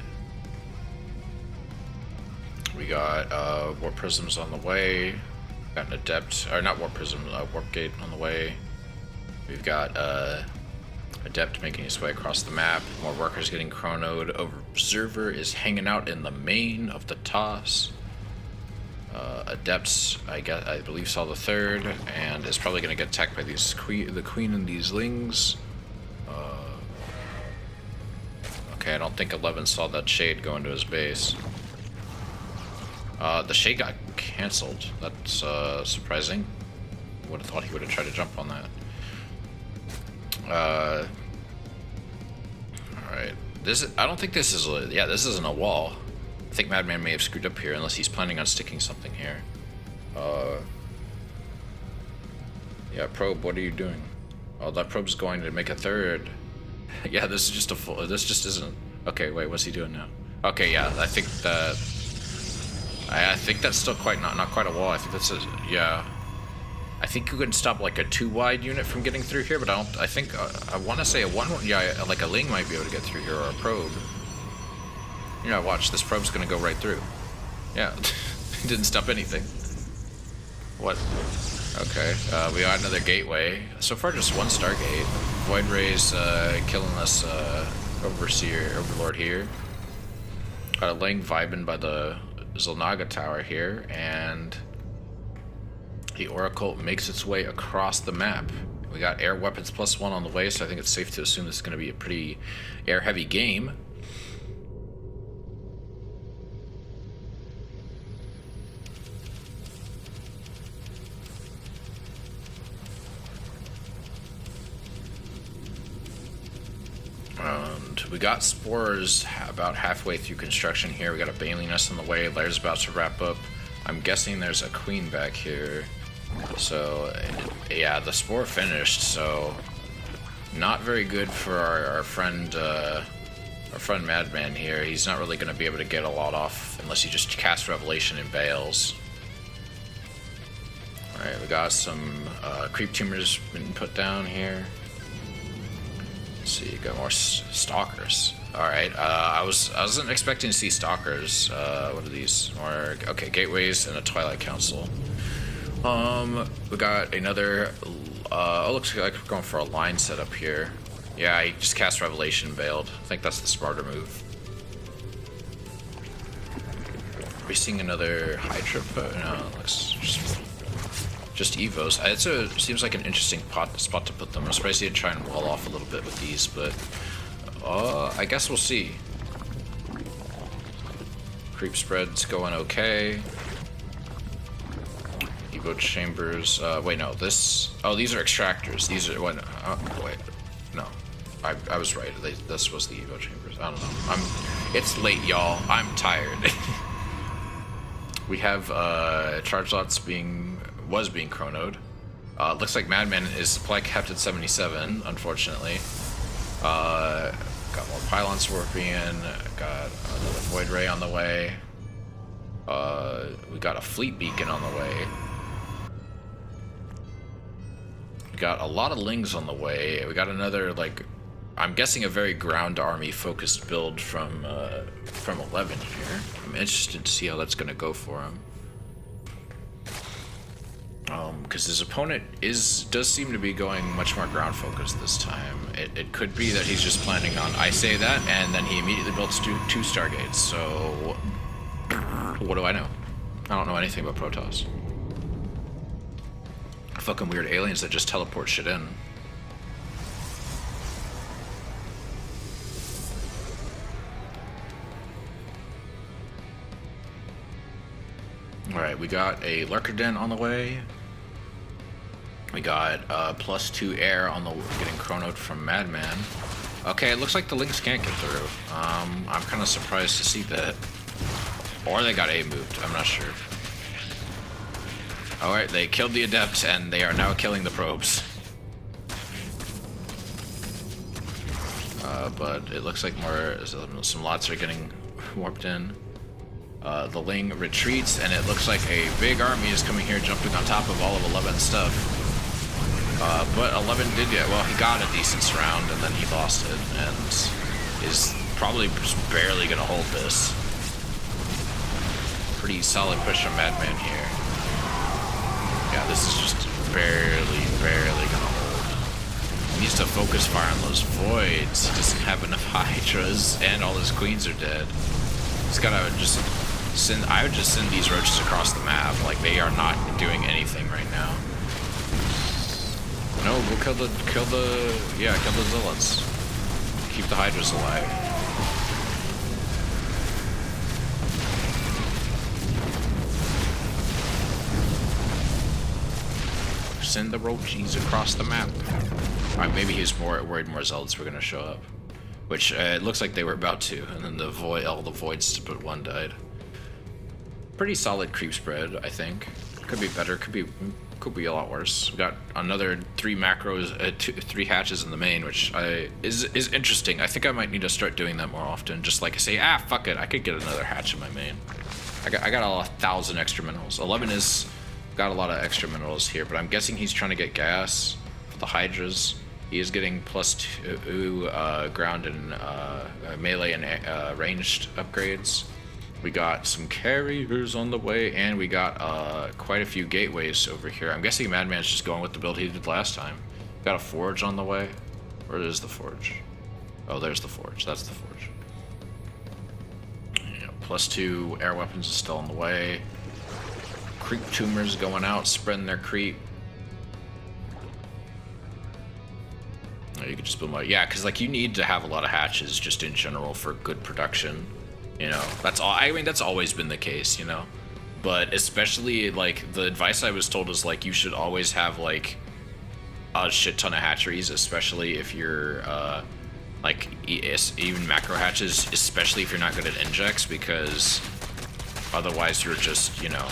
We got warp prisms on the way. Got an adept, or not warp prism, warp gate on the way. We've got adept making his way across the map. More workers getting chronoed. Observer is hanging out in the main of the toss. Adepts, I believe, saw the third, and is probably going to get attacked by these the queen and these lings. Okay, I don't think 11 saw that shade go into his base. The shade got cancelled. That's surprising. Would have thought he would have tried to jump on that. All right. I don't think this is this isn't a wall. I think Madman may have screwed up here unless he's planning on sticking something here. Yeah, probe, what are you doing? Oh, that probe's going to make a third. Yeah, this is just a full. This just isn't. Okay, wait, what's he doing now? Okay, yeah, I think that. I think that's still not quite a wall. I think that's a, yeah. I think you can stop like a 2-wide unit from getting through here, but I don't. I think I want to say a 1. Yeah, like a Ling might be able to get through here, or a probe. You know, watch, this probe's gonna go right through. Yeah, it didn't stop anything. What? Okay, we got another gateway. So far, just 1 Stargate. Void Ray's killing us, Overlord here. Got a Ling vibing by the Zilnaga Tower here, and the Oracle makes its way across the map. We got air weapons +1 on the way, so I think it's safe to assume this is going to be a pretty air-heavy game. And we got Spores about halfway through construction here. We got a Bailing Nest on the way. Lair's about to wrap up. I'm guessing there's a Queen back here. So, yeah, the Spore finished, so not very good for our friend Madman here. He's not really going to be able to get a lot off unless he just casts Revelation and bails. Alright, we got some creep tumors been put down here. Let's see, got more stalkers. Alright, I wasn't expecting to see stalkers. What are these? More, okay, gateways and a Twilight Council. We got another, looks like we're going for a line setup here. Yeah, I just cast Revelation Veiled. I think that's the smarter move. Are we seeing another Hydra put? No, it looks just Evos. It seems like an interesting spot to put them. I'm surprised he didn't try and wall off a little bit with these, but I guess we'll see. Creep spread's going okay. Evo chambers. Wait, no. This. Oh, these are extractors. These are. Wait, wait. No, I was right. This was the Evo chambers. I don't know. It's late, y'all. I'm tired. We have charge lots was being chronoed. Looks like Madman is supply capped at 77. Unfortunately. Got more pylon scorpion. Got another void ray on the way. We got a fleet beacon on the way. We got a lot of Lings on the way. We got another, like, I'm guessing a very ground army focused build from 11 here. I'm interested to see how that's going to go for him. Because his opponent does seem to be going much more ground focused this time. It could be that he's just planning on, I say that, and then he immediately builds two Stargates. So what do I know? I don't know anything about Protoss. Fucking weird aliens that just teleport shit in. Alright, we got a Lurker Den on the way. We got +2 air on the getting chronoed from Madman. Okay, it looks like the Lynx can't get through. I'm kind of surprised to see that. Or they got A moved, I'm not sure. Alright, they killed the Adept and they are now killing the probes. But it looks like some lots are getting warped in. The Ling retreats, and it looks like a big army is coming here, jumping on top of all of 11's stuff. But 11 did get, well, he got a decent round, and then he lost it, and is probably just barely going to hold this. Pretty solid push from Madman here. Yeah, this is just barely going to hold. He needs to focus fire on those voids. He doesn't have enough Hydras, and all his queens are dead. He's gotta just send, I would just send these roaches across the map. Like, they are not doing anything right now. No, go kill the zealots. Keep the Hydras alive. Send the roaches across the map. Alright, maybe he's worried more zealots were gonna show up. Which, it looks like they were about to, and then all the voids but one died. Pretty solid creep spread, I think. Could be better, could be a lot worse. We got another 3 macros, 3 hatches in the main, which is interesting. I think I might need to start doing that more often. Just like I say, fuck it, I could get another hatch in my main. I got 1,000 extra minerals. 11 is Got a lot of extra minerals here, but I'm guessing he's trying to get gas for the Hydras. He is getting +2 ground and melee and ranged upgrades. We got some carriers on the way, and we got quite a few gateways over here. I'm guessing Madman's just going with the build he did last time. Got a forge on the way. Where is the forge? Oh, there's the forge. That's the forge. Yeah, +2 air weapons is still on the way. Creep tumors going out, spreading their creep. You could just build more. Yeah, because like you need to have a lot of hatches just in general for good production. You know, that's all. I mean, that's always been the case, you know. But especially like the advice I was told is like you should always have like a shit ton of hatcheries, especially if you're like even macro hatches, especially if you're not good at injects, because otherwise you're just, you know,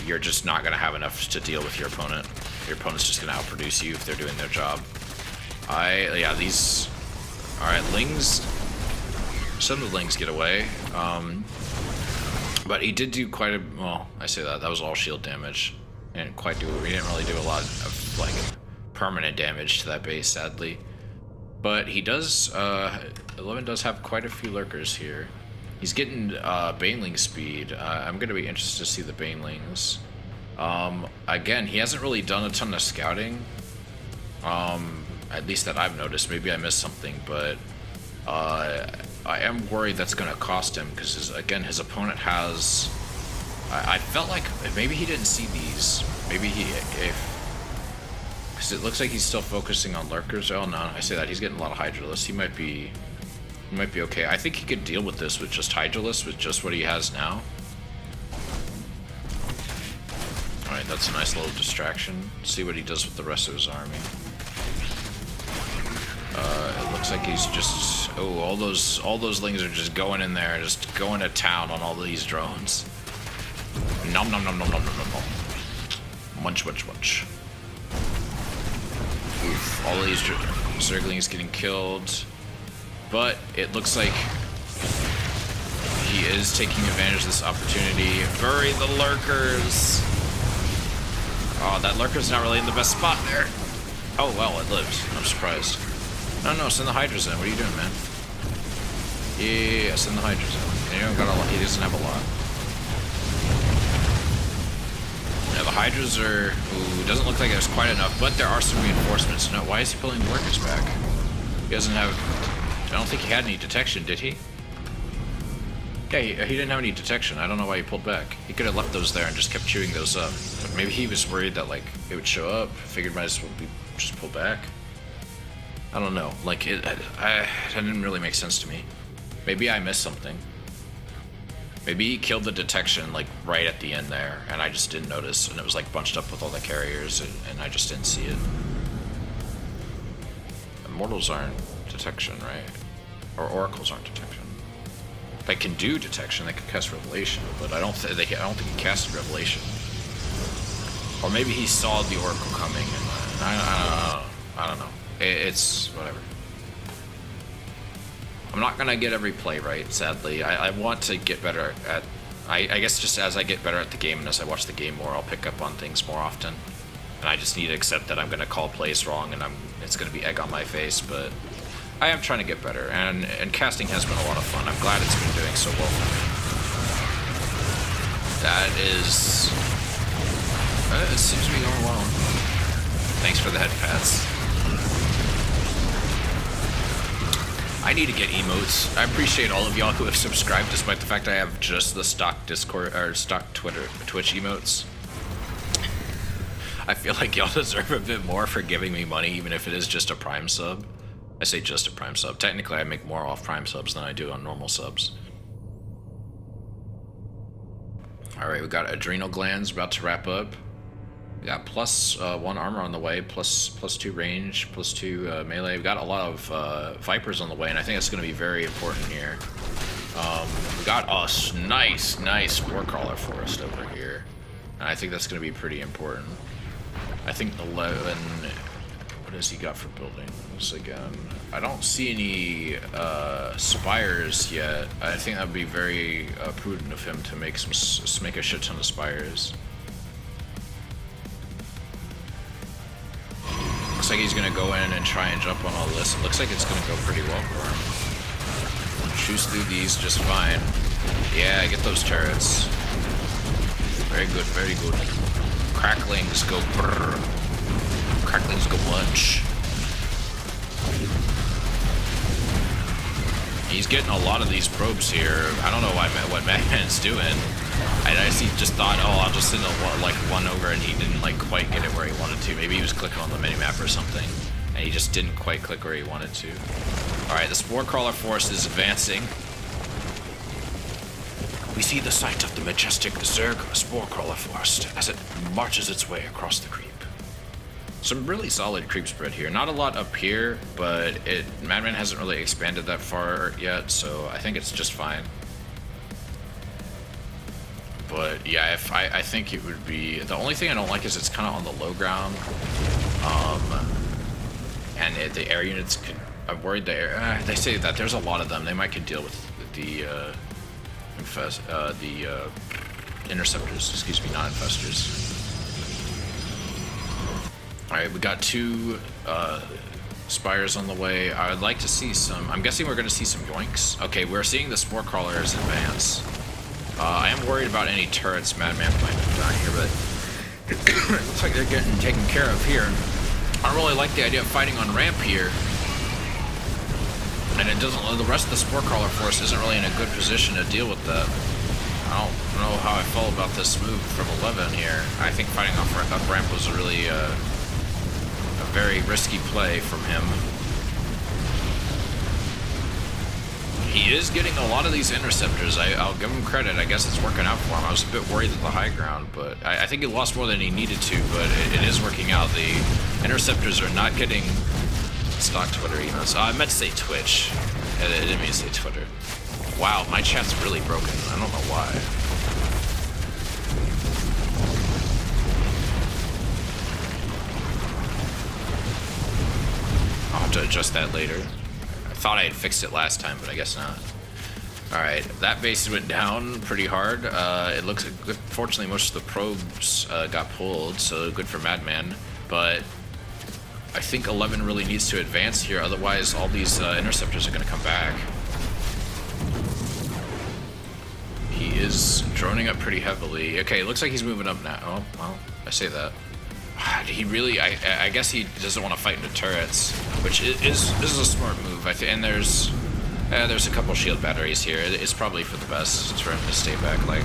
you're just not gonna have enough to deal with your opponent. Your opponent's just gonna outproduce you if they're doing their job. Yeah, these... Alright, Lings... Some of the Lings get away. But he did do quite a... Well, I say that. That was all shield damage. We didn't really do a lot of, like, permanent damage to that base, sadly. But he does... 11 does have quite a few lurkers here. He's getting Baneling speed. I'm going to be interested to see the Banelings. Again, he hasn't really done a ton of scouting. At least that I've noticed. Maybe I missed something, but I am worried that's going to cost him because, again, his opponent has... I felt like maybe he didn't see these. Maybe because it looks like he's still focusing on lurkers. Oh no, I say that he's getting a lot of Hydralisk. He might be okay. I think he could deal with this with just Hydralisk, with just what he has now. All right, that's a nice little distraction. See what he does with the rest of his army. It looks like he's just... Oh, all those Lings are just going in there, just going to town on all these drones. Nom nom nom nom nom nom nom nom. Munch munch munch. Oof, all of these Zerglings getting killed. But it looks like he is taking advantage of this opportunity. Bury the lurkers! Oh, that lurker's not really in the best spot there. Oh, well, it lived. I'm surprised. No, send the Hydras in. What are you doing, man? Yeah, send the Hydras in. He doesn't have a lot. Yeah, the Hydras are... Ooh, doesn't look like there's quite enough, but there are some reinforcements. No, why is he pulling the lurkers back? He doesn't have... I don't think he had any detection, did he? Yeah, he didn't have any detection. I don't know why he pulled back. He could have left those there and just kept chewing those up. But maybe he was worried that, like, it would show up. Figured might as well just pull back. I don't know. Like, it didn't really make sense to me. Maybe I missed something. Maybe he killed the detection, like, right at the end there, and I just didn't notice, and it was, like, bunched up with all the carriers, and I just didn't see it. Immortals aren't detection, right? Or oracles aren't detection. They can do detection, they can cast revelation, but I don't think he casted revelation. Or maybe he saw the oracle coming, and I don't know. It's whatever. I'm not gonna get every play right, sadly. I want to get better at... I guess just as I get better at the game and as I watch the game more, I'll pick up on things more often. And I just need to accept that I'm gonna call plays wrong and it's gonna be egg on my face, but I am trying to get better, and casting has been a lot of fun. I'm glad it's been doing so well for me. That is... it seems to be going well. Thanks for the head pats. I need to get emotes. I appreciate all of y'all who have subscribed, despite the fact I have just the stock Discord or stock Twitch emotes. I feel like y'all deserve a bit more for giving me money, even if it is just a Prime sub. I say just a Prime sub. Technically, I make more off Prime subs than I do on normal subs. All right, we got adrenal glands about to wrap up. We got +1 armor on the way, +2 range, +2 melee. We got a lot of vipers on the way, and I think that's going to be very important here. We got a nice spore crawler forest over here, and I think that's going to be pretty important. I think 11. What has he got for buildings again? I don't see any spires yet. I think that would be very prudent of him to make a shit ton of spires. looks like he's gonna go in and try and jump on all this. It looks like it's gonna go pretty well for him. Shoots through these just fine. Yeah, get those turrets. Very good, very good. Cracklings go brrr. Cracklings go lunch. He's getting a lot of these probes here. I don't know what Madman's doing. I just thought, oh, I'll just send one over, and he didn't like quite get it where he wanted to. Maybe he was clicking on the minimap or something, and he just didn't quite click where he wanted to. All right, the Spore Crawler Force is advancing. We see the sight of the majestic Zerg Spore Crawler Force as it marches its way across the creep. Some really solid creep spread here. Not a lot up here, but Madman hasn't really expanded that far yet, so I think it's just fine. But yeah, I think it would be... The only thing I don't like is it's kind of on the low ground. And the air units could... I'm worried they say that there's a lot of them. They might could deal with the interceptors. Excuse me, not infestors. Alright, we got 2 spires on the way. I would like to see some... I'm guessing we're going to see some yoinks. Okay, we're seeing the Spore Crawlers advance. I am worried about any turrets Madman might have down here, but it looks like they're getting taken care of here. I don't really like the idea of fighting on ramp here. And it doesn't... The rest of the Spore Crawler Force isn't really in a good position to deal with that. I don't know how I felt about this move from 11 here. I think fighting up ramp was a really... a very risky play from him. He is getting a lot of these interceptors. I'll give him credit. I guess it's working out for him. I was a bit worried at the high ground, but I think he lost more than he needed to, but it is working out. The interceptors are not getting stock Twitter emails. I meant to say Twitch. I didn't mean to say Twitter. Wow, my chat's really broken. I don't know why. I'll have to adjust that later. I thought I had fixed it last time, but I guess not. Alright, that base went down pretty hard. It looks good. Fortunately, most of the probes got pulled, so good for Madman. But I think 11 really needs to advance here, otherwise all these interceptors are going to come back. He is droning up pretty heavily. Okay, it looks like he's moving up now. Oh, well, I say that. He really, I guess he doesn't want to fight into turrets, which is a smart move. And there's a couple shield batteries here. It's probably for the best for him to stay back. Like,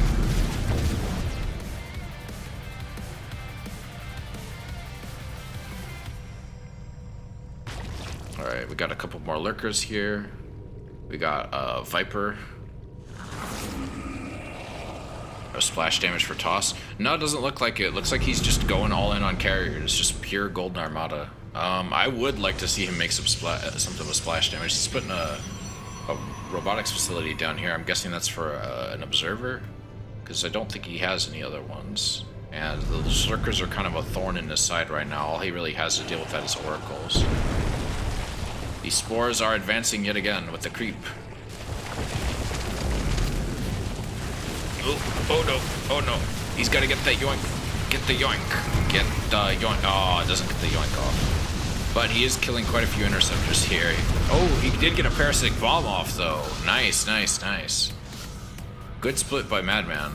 all right, we got a couple more lurkers here. We got Viper. Splash damage for toss. No, it doesn't look like it. It looks like he's just going all in on carriers. Just pure golden armada. I would like to see him make something with splash damage. He's putting a robotics facility down here. I'm guessing that's for an observer, because I don't think he has any other ones. And those lurkers are kind of a thorn in his side right now. All he really has to deal with that is oracles. These spores are advancing yet again with the creep. Oh no, oh no. He's gotta get that yoink. Get the yoink. Get the yoink. Oh, it doesn't get the yoink off. But he is killing quite a few interceptors here. Oh, he did get a parasitic bomb off though. Nice, nice, nice. Good split by Madman.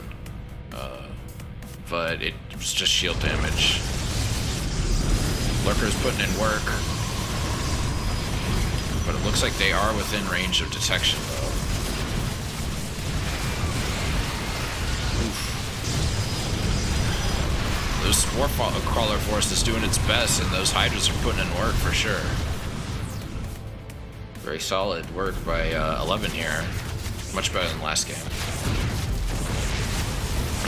But it was just shield damage. Lurker's putting in work. But it looks like they are within range of detection though. Those Spore Crawler Force is doing its best, and those Hydras are putting in work for sure. Very solid work by 11 here. Much better than last game.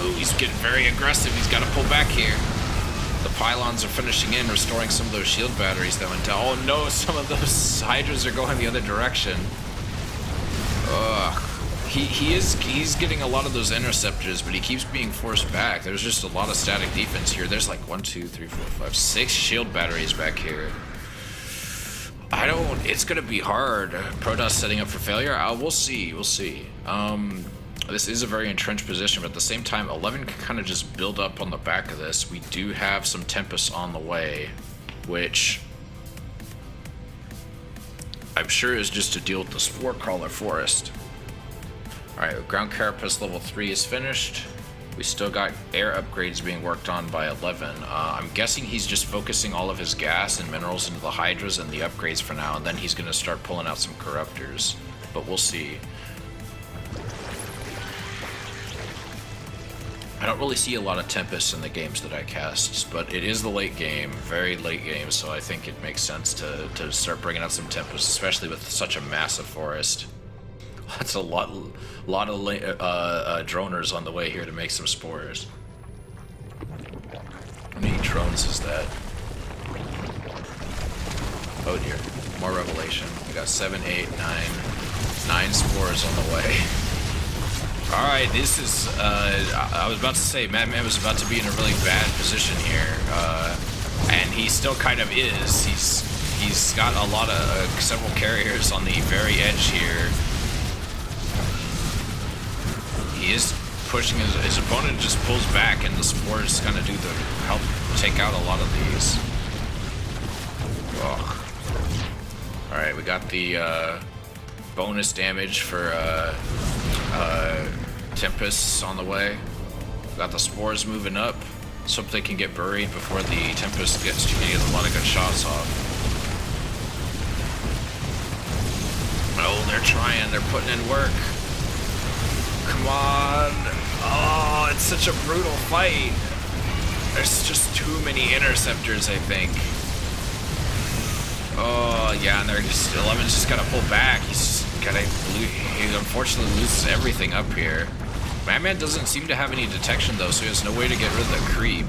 Oh, he's getting very aggressive. He's got to pull back here. The pylons are finishing in, restoring some of those shield batteries that went down. Oh no, some of those Hydras are going the other direction. Ugh. He's getting a lot of those interceptors, but he keeps being forced back. There's just a lot of static defense here. There's like 1, 2, 3, 4, 5, 6 shield batteries back here. It's gonna be hard. Protoss setting up for failure. We'll see. We'll see. This is a very entrenched position, but at the same time, 11 can kind of just build up on the back of this. We do have some Tempest on the way, which I'm sure is just to deal with the Spore Crawler Forest. Alright, Ground Carapace level 3 is finished. We still got air upgrades being worked on by 11. I'm guessing he's just focusing all of his gas and minerals into the Hydras and the upgrades for now, and then he's going to start pulling out some Corruptors. But we'll see. I don't really see a lot of Tempests in the games that I cast, but it is the late game, very late game, so I think it makes sense to start bringing out some Tempests, especially with such a massive forest. That's a lot of droners on the way here to make some spores. How many drones is that? Oh dear, more revelation. We got 7, 8, 9 spores on the way. Alright, this is, I was about to say, Madman was about to be in a really bad position here, and he still kind of is. He's got a lot of, several carriers on the very edge here. He is pushing his opponent, just pulls back, and the spores kind of do the help take out a lot of these. Oh. Alright, we got the bonus damage for Tempests on the way. We got the spores moving up. Let's hope they can get buried before the Tempest gets a lot of good shots off. Oh, they're trying, they're putting in work. Come on. Oh, it's such a brutal fight. There's just too many interceptors, I think. Oh, yeah, and they're just, 11's just gotta pull back. He's gotta, he unfortunately loses everything up here. Madman doesn't seem to have any detection though, so he has no way to get rid of the creep.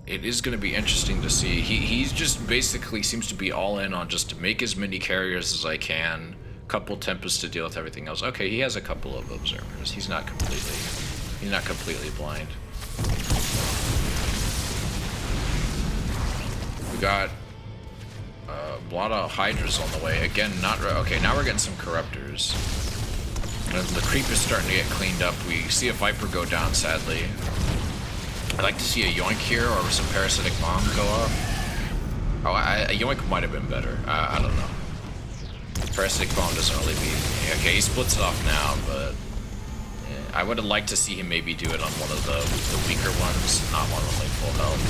It is gonna be interesting to see. He's just basically seems to be all in on just to make as many carriers as I can. Couple Tempests to deal with everything else. Okay, he has a couple of observers. He's not completely blind. We got a lot of Hydras on the way. Again, okay, now we're getting some Corruptors. And the creep is starting to get cleaned up. We see a Viper go down, sadly. I'd like to see a Yoink here or some Parasitic Bomb go off. Oh, a Yoink might have been better. I don't know. Parasitic Bomb doesn't really be... Okay, he splits it off now, but... Yeah, I would have liked to see him maybe do it on one of the weaker ones, not one with like full health.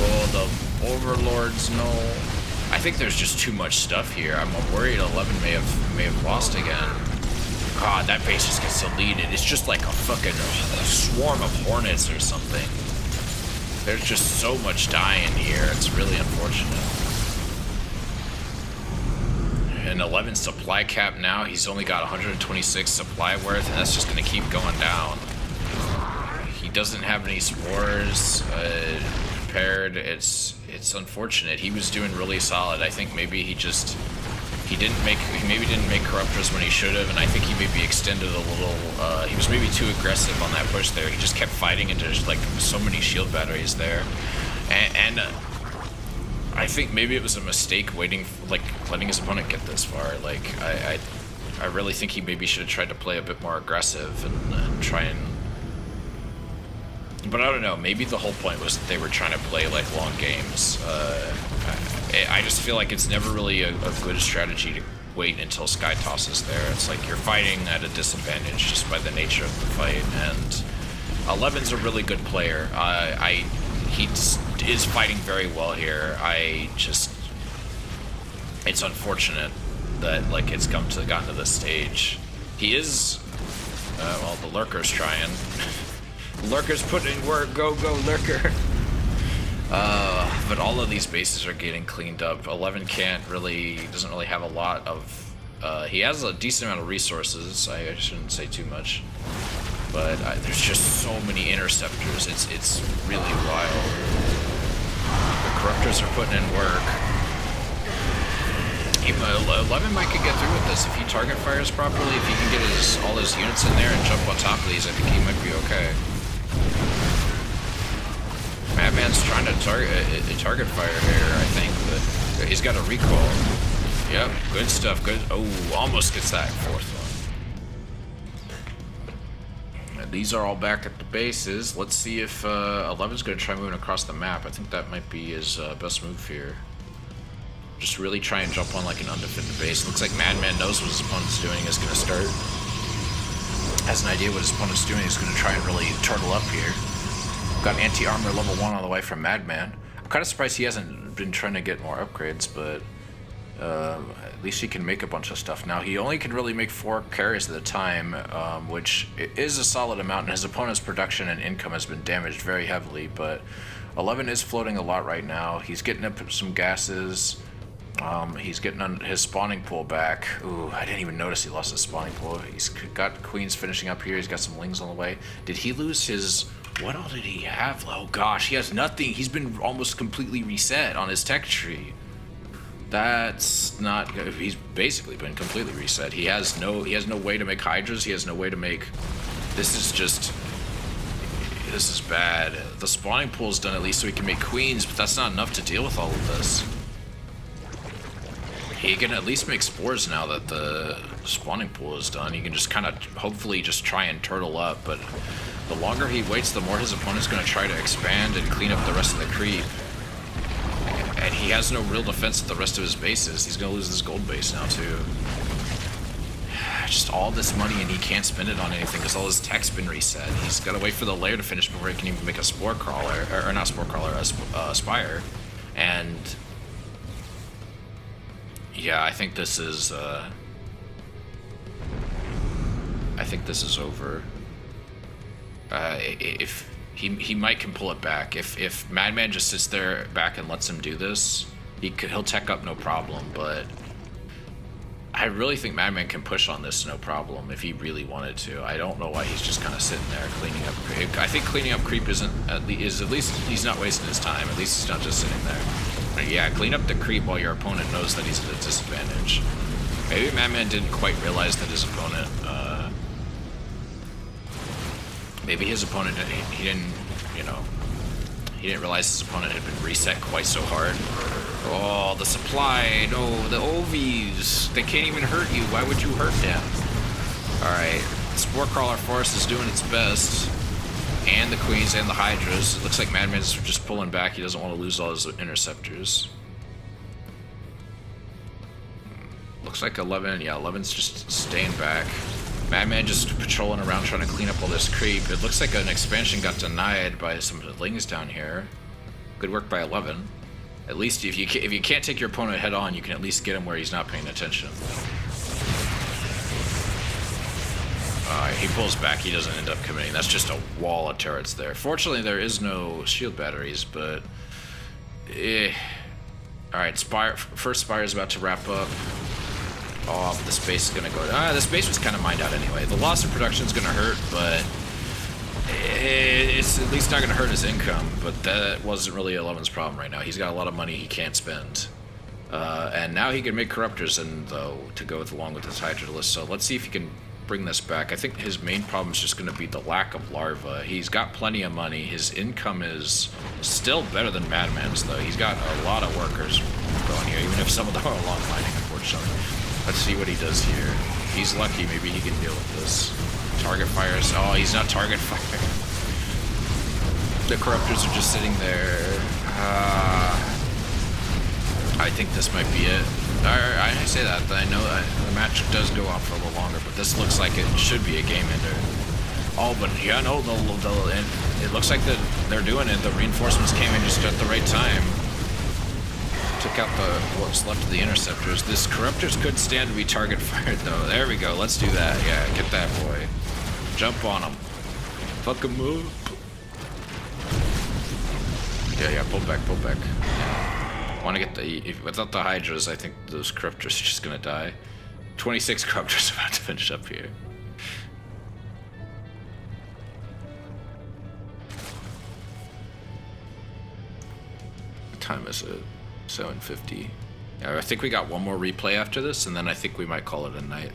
Oh, the Overlords, no. I think there's just too much stuff here. I'm worried 11 may have lost again. God, that base just gets deleted. It's just like a fucking swarm of hornets or something. There's just so much dying here. It's really unfortunate. And 11 supply cap now. He's only got 126 supply worth, and that's just going to keep going down. He doesn't have any spores prepared. It's unfortunate. He was doing really solid. I think maybe he maybe didn't make Corruptors when he should have, and I think he maybe extended a little. He was maybe too aggressive on that push there. He just kept fighting into like so many shield batteries there, and I think maybe it was a mistake waiting, like letting his opponent get this far. Like I really think he maybe should have tried to play a bit more aggressive and try and. But I don't know. Maybe the whole point was that they were trying to play like long games. I just feel like it's never really a good strategy to wait until Sky Toss is there. It's like you're fighting at a disadvantage just by the nature of the fight. And 11's a really good player. He is fighting very well here. It's unfortunate that like it's gotten to this stage. He is, well, the Lurker's trying. Lurker's putting in work. Go, Lurker. But all of these bases are getting cleaned up. 11 doesn't really have a lot of, he has a decent amount of resources. I shouldn't say too much. But there's just so many interceptors. It's really wild. The Corruptors are putting in work. 11 might could get through with this if he target fires properly. If he can get all his units in there and jump on top of these, I think he might be okay. Madman's trying to target fire here, I think, but he's got a recoil. Yep, good stuff. Good. Oh, almost gets that fourth one. And these are all back at the bases. Let's see if 11's going to try moving across the map. I think that might be his best move here. Just really try and jump on like an undefended base. Looks like Madman knows what his opponent's doing. Is going to start. Has an idea what his opponent's doing. He's going to try and really turtle up here. Got anti-armor level 1 all the way from Madman. I'm kind of surprised he hasn't been trying to get more upgrades, but at least he can make a bunch of stuff now. He only can really make 4 carries at a time, which is a solid amount, and his opponent's production and income has been damaged very heavily, but 11 is floating a lot right now. He's getting up some gases. He's getting on his spawning pool back. Ooh, I didn't even notice he lost his spawning pool. He's got queens finishing up here. He's got some lings on the way. Did he lose his... What all did he have? Oh gosh, he has nothing. He's been almost completely reset on his tech tree. That's not good. He's basically been completely reset. He has no way to make hydras. He has no way to make... This is bad. The spawning pool's done at least so he can make queens, but that's not enough to deal with all of this. He can at least make spores now that the spawning pool is done. He can just kind of, hopefully, just try and turtle up, but the longer he waits, the more his opponent's going to try to expand and clean up the rest of the creep. And he has no real defense at the rest of his bases. He's going to lose this gold base now, too. Just all this money, and he can't spend it on anything because all his tech's been reset. He's got to wait for the lair to finish before he can even make a spore crawler, or not spore crawler, a spire. And yeah, I think this is over. If he might can pull it back. If Madman just sits there back and lets him do this, he'll tech up no problem, but I really think Madman can push on this no problem if he really wanted to. I don't know why he's just kind of sitting there cleaning up creep. I think cleaning up creep is at least he's not wasting his time. At least he's not just sitting there. But yeah, clean up the creep while your opponent knows that he's at a disadvantage. Maybe Madman didn't quite realize that his opponent, maybe his opponent, he didn't realize his opponent had been reset quite so hard. Oh, the supply, no, the OVs, they can't even hurt you. Why would you hurt them? Alright, Spore Crawler Force is doing its best. And the queens and the hydras. It looks like Madman's just pulling back. He doesn't want to lose all his interceptors. Looks like 11, yeah, 11's just staying back. Madman just patrolling around trying to clean up all this creep. It looks like an expansion got denied by some of the lings down here. Good work by 11. At least if you can't take your opponent head on, you can at least get him where he's not paying attention. He pulls back, he doesn't end up committing. That's just a wall of turrets there. Fortunately, there is no shield batteries, but... Alright, first Spire is about to wrap up. Oh, but this base is going to go... this base was kind of mined out anyway. The loss of production is going to hurt, but... It's at least not going to hurt his income, but that wasn't really 11's problem right now. He's got a lot of money he can't spend. And now he can make Corruptors in, though, to go along with his Hydra list. So let's see if he can bring this back. I think his main problem is just going to be the lack of larva. He's got plenty of money. His income is still better than Madman's, though. He's got a lot of workers going here, even if some of them are long mining, unfortunately. Let's see what he does here. He's lucky. Maybe he can deal with this. Target fires. Oh, he's not target fire. The Corruptors are just sitting there. I think this might be it. I say that, I know the match does go on for a little longer, but this looks like it should be a game ender. Oh, but yeah, no, it looks like they're doing it. The reinforcements came in just at the right time. Took out what's left of the interceptors. This Corruptors could stand to be target fired, though. There we go. Let's do that. Yeah, get that boy. Jump on him. Fuck him up. Yeah, pull back. Want to get without the Hydras, I think those Corruptors are just gonna die. 26 Corruptors about to finish up here. What time is it? 7:50. Yeah, I think we got one more replay after this, and then I think we might call it a night.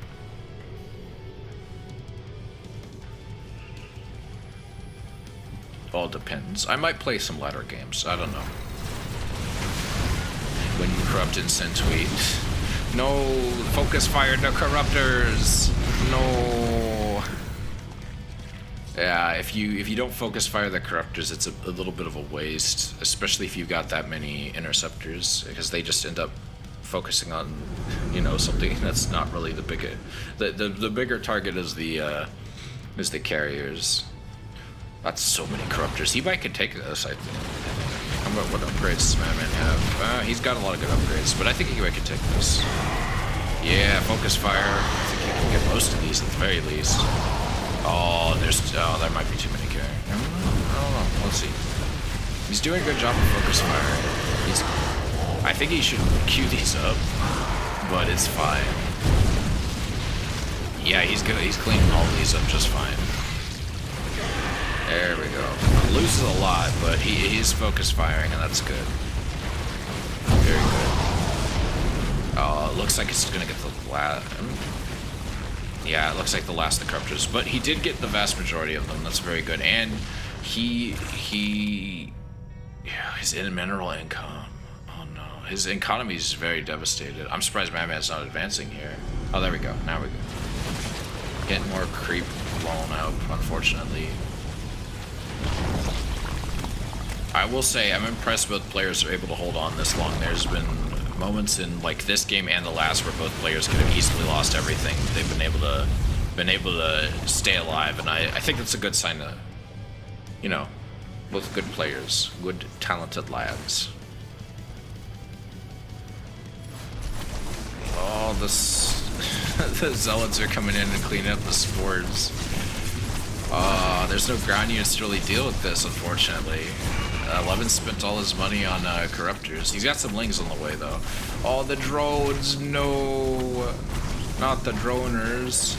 All depends. I might play some ladder games. I don't know. When you corrupt instant tweet. No, focus fire the Corruptors. No. Yeah, if you don't focus fire the Corruptors, it's a little bit of a waste, especially if you've got that many interceptors, because they just end up focusing on, you know, something that's not really the bigger. The bigger target is the carriers. That's so many corruptors. He might could take this, I think. How about what upgrades does Madman have? He's got a lot of good upgrades, but I think he might could take this. Yeah, focus fire. I think he can get most of these at the very least. Oh, there might be too many carriers. I don't know. Let's see. He's doing a good job of focus fire. I think he should queue these up, but it's fine. Yeah, he's cleaning all of these up just fine. There we go. Loses a lot, but he's focus firing, and that's good. Very good. Oh, it looks like it's gonna get the last. Yeah, it looks like the last of the corruptors, but he did get the vast majority of them. That's very good, and yeah, his mineral income. Oh no, his economy is very devastated. I'm surprised Madman's not advancing here. Oh, there we go. Now we go. Getting more creep blown up, unfortunately. I will say I'm impressed both players are able to hold on this long. There's been moments in like this game and the last where both players could have easily lost everything. They've been able to stay alive, and I think that's a good sign of, you know, both good players, good talented lads. Oh, the zealots are coming in and cleaning up the spores. There's no ground units to really deal with this, unfortunately. 11 spent all his money on corruptors. He's got some lings on the way, though. Oh, the drones, no. Not the droners.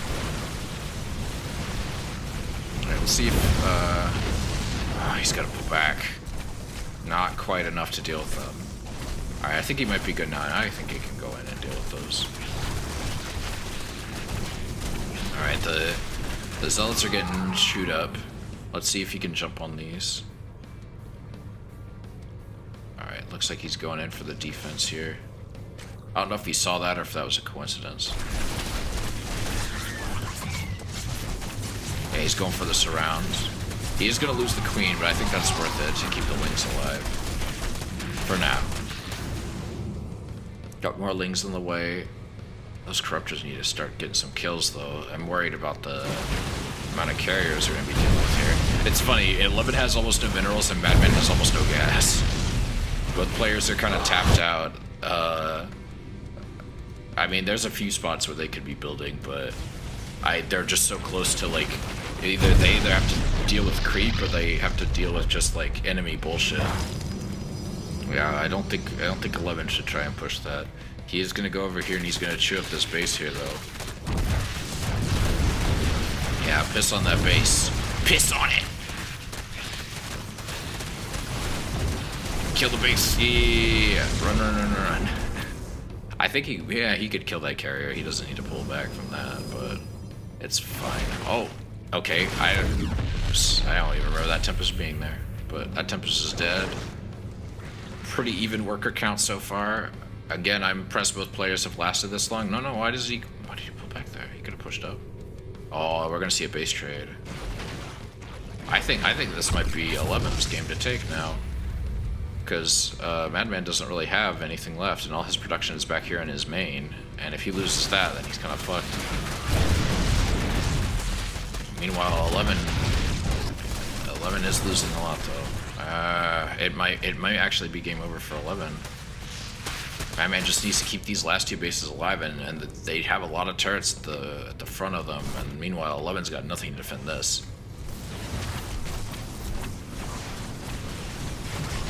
Alright, we'll see if... he's got to pull back. Not quite enough to deal with them. Alright, I think he might be good now. I think he can go in and deal with those. Alright, the zealots are getting chewed up. Let's see if he can jump on these. Alright, looks like he's going in for the defense here. I don't know if he saw that or if that was a coincidence. Yeah, he's going for the surround. He is going to lose the queen, but I think that's worth it to keep the lings alive. For now. Got more lings in the way. Those corruptors need to start getting some kills, though. I'm worried about the amount of carriers we're going to be dealing with here. It's funny, 11 has almost no minerals and Madman has almost no gas. Both players are kind of tapped out. I mean, there's a few spots where they could be building, but they're just so close to, like, they either have to deal with creep or they have to deal with just, like, enemy bullshit. Yeah, I don't think 11 should try and push that. He is going to go over here and he's going to chew up this base here, though. Yeah, piss on that base. Piss on it! Kill the base. Yeah, run. I think he could kill that carrier. He doesn't need to pull back from that, but it's fine. Oh, okay. I don't even remember that Tempest being there, but that Tempest is dead. Pretty even worker count so far. Again, I'm impressed both players have lasted this long. No, why did he pull back there? He could have pushed up. Oh, we're gonna see a base trade. I think this might be 11's game to take now. Because Madman doesn't really have anything left, and all his production is back here in his main. And if he loses that, then he's kind of fucked. Meanwhile, 11 is losing a lot, though. It might actually be game over for 11. Madman just needs to keep these last two bases alive, and they have a lot of turrets at the front of them. And meanwhile, 11's got nothing to defend this.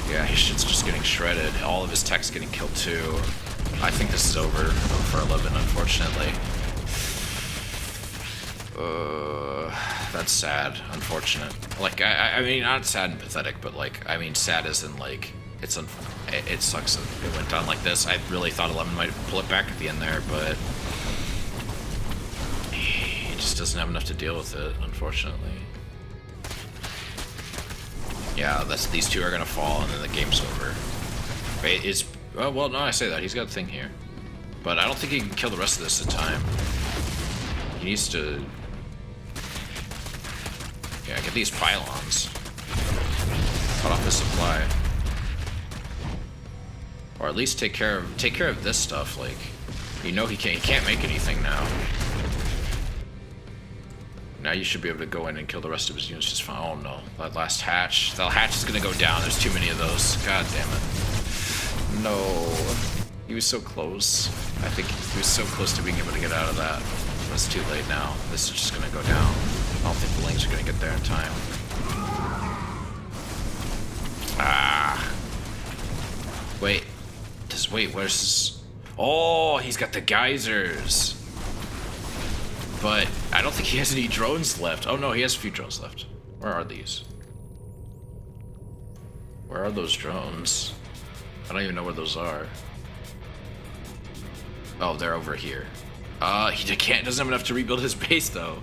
Yeah, his shit's just getting shredded. All of his tech's getting killed too. I think this is over for 11, unfortunately. That's sad, unfortunate. Like, I mean, not sad and pathetic, but like, I mean, sad as in like, it sucks that it went down like this. I really thought 11 might pull it back at the end there, but he just doesn't have enough to deal with it, unfortunately. Yeah, these two are gonna fall, and then the game's over. Well, no, I say that. He's got a thing here. But I don't think he can kill the rest of this in time. He needs to... Yeah, get these pylons. Cut off his supply. Or at least take care of this stuff. Like, you know, he can't make anything now. Now you should be able to go in and kill the rest of his units just fine. Oh no, that last hatch. The hatch is gonna go down. There's too many of those. God damn it. No. He was so close. I think he was so close to being able to get out of that. But it's too late now. This is just gonna go down. I don't think the Lings are gonna get there in time. Ah. Wait. Wait, where's this? Oh, he's got the geysers. But I don't think he has any drones left. Oh no, he has a few drones left. Where are these? Where are those drones? I don't even know where those are. Oh, they're over here. He doesn't have enough to rebuild his base though.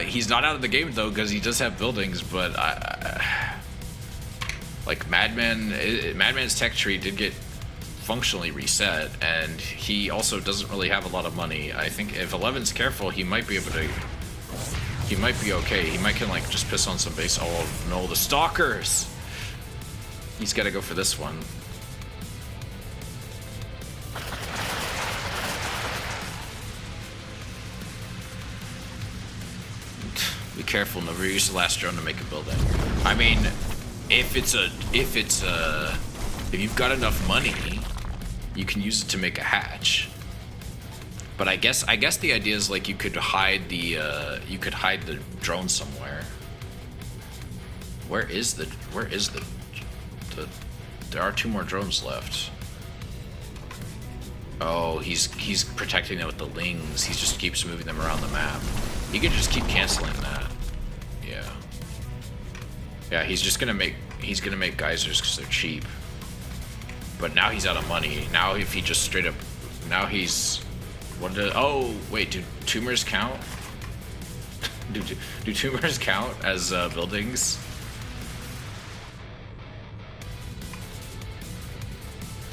He's not out of the game though because he does have buildings, but like Madman's tech tree did get functionally reset, and he also doesn't really have a lot of money. I think if 11's careful, he might be able to. He might be okay. He might can like just piss on some base. Oh no, the stalkers! He's got to go for this one. Be careful. Never use the last drone to make a building. I mean, if you've got enough money, you can use it to make a hatch. But I guess the idea is like you could hide the drone somewhere. Where is the there are 2 more drones left. Oh, he's protecting them with the Lings. He just keeps moving them around the map. He could just keep canceling that. Yeah. Yeah, he's gonna make geysers because they're cheap. But now he's out of money. Now if he just straight up, now he's, oh wait, do tumors count? do tumors count as buildings?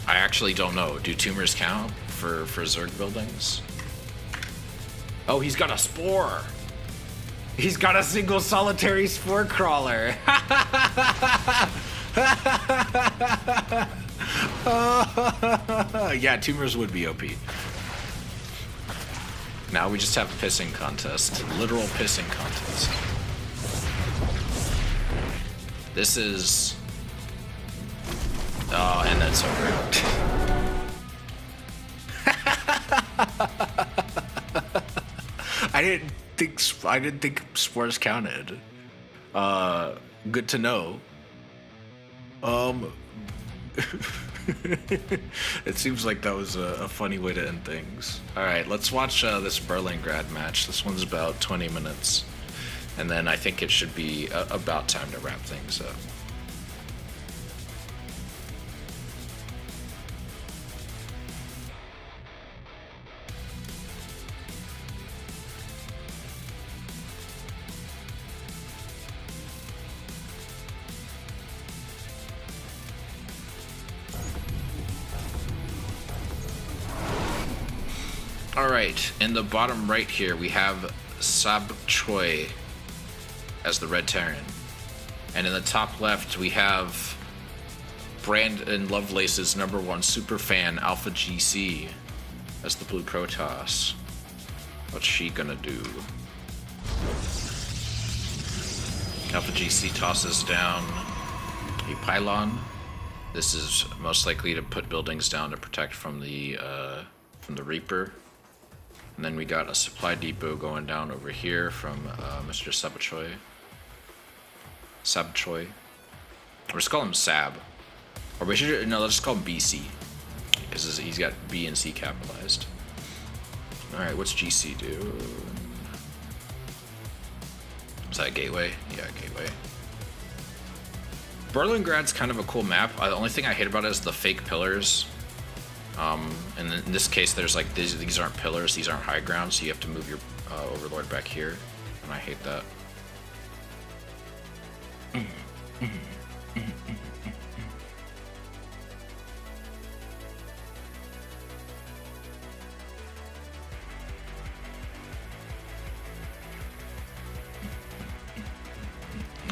I actually don't know. Do tumors count for Zerg buildings? Oh, he's got a spore. He's got a single solitary spore crawler. Yeah, tumors would be OP. Now we just have a pissing contest. Literal pissing contest. This is... Oh, and that's over. I didn't think spores counted. Good to know. It seems like that was a funny way to end things. Alright, let's watch this Berlingrad match. This one's about 20 minutes. And then I think it should be about time to wrap things up. Alright, in the bottom right here we have Sab Choi as the Red Terran. And in the top left we have Brenda Lovelace's #1 superfan Alpha GC as the Blue Protoss. What's she gonna do? Alpha GC tosses down a pylon. This is most likely to put buildings down to protect from the Reaper. And then we got a supply depot going down over here from Mr. Sabachoy. Sabchoy. Or just call him Sab. Or we should, no, let's just call him BC. Because he's got B and C capitalized. Alright, what's GC do? Is that a gateway? Yeah, gateway. Berlingrad's kind of a cool map. The only thing I hate about it is the fake pillars. And in this case, there's like these aren't pillars, these aren't high ground, so you have to move your overlord back here, and I hate that.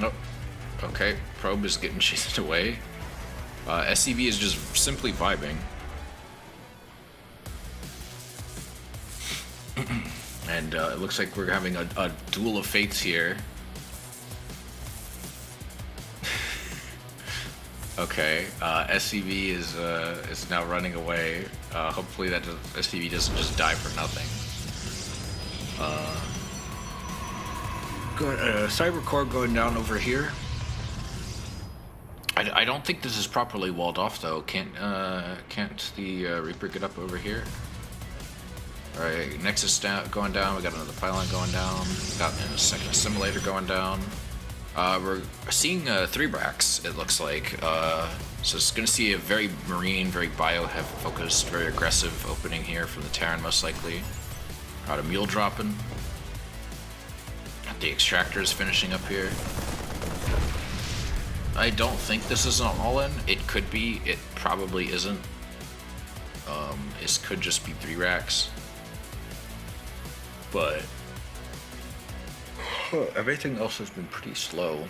Oh, okay. Probe is getting chased away. SCV is just simply vibing. And it looks like we're having a duel of fates here. Okay, SCV is now running away. Hopefully that SCV doesn't just die for nothing. Cybercore going down over here. I don't think this is properly walled off though. Can't the Reaper get up over here? All right, Nexus going down. We got another pylon going down. We got a second assimilator going down. We're seeing 3 racks, it looks like. So it's going to see a very marine, very bio-focused, very aggressive opening here from the Terran, most likely. Got a mule dropping. The extractor is finishing up here. I don't think this is an all-in. It could be. It probably isn't. This could just be 3 racks. But everything else has been pretty slow.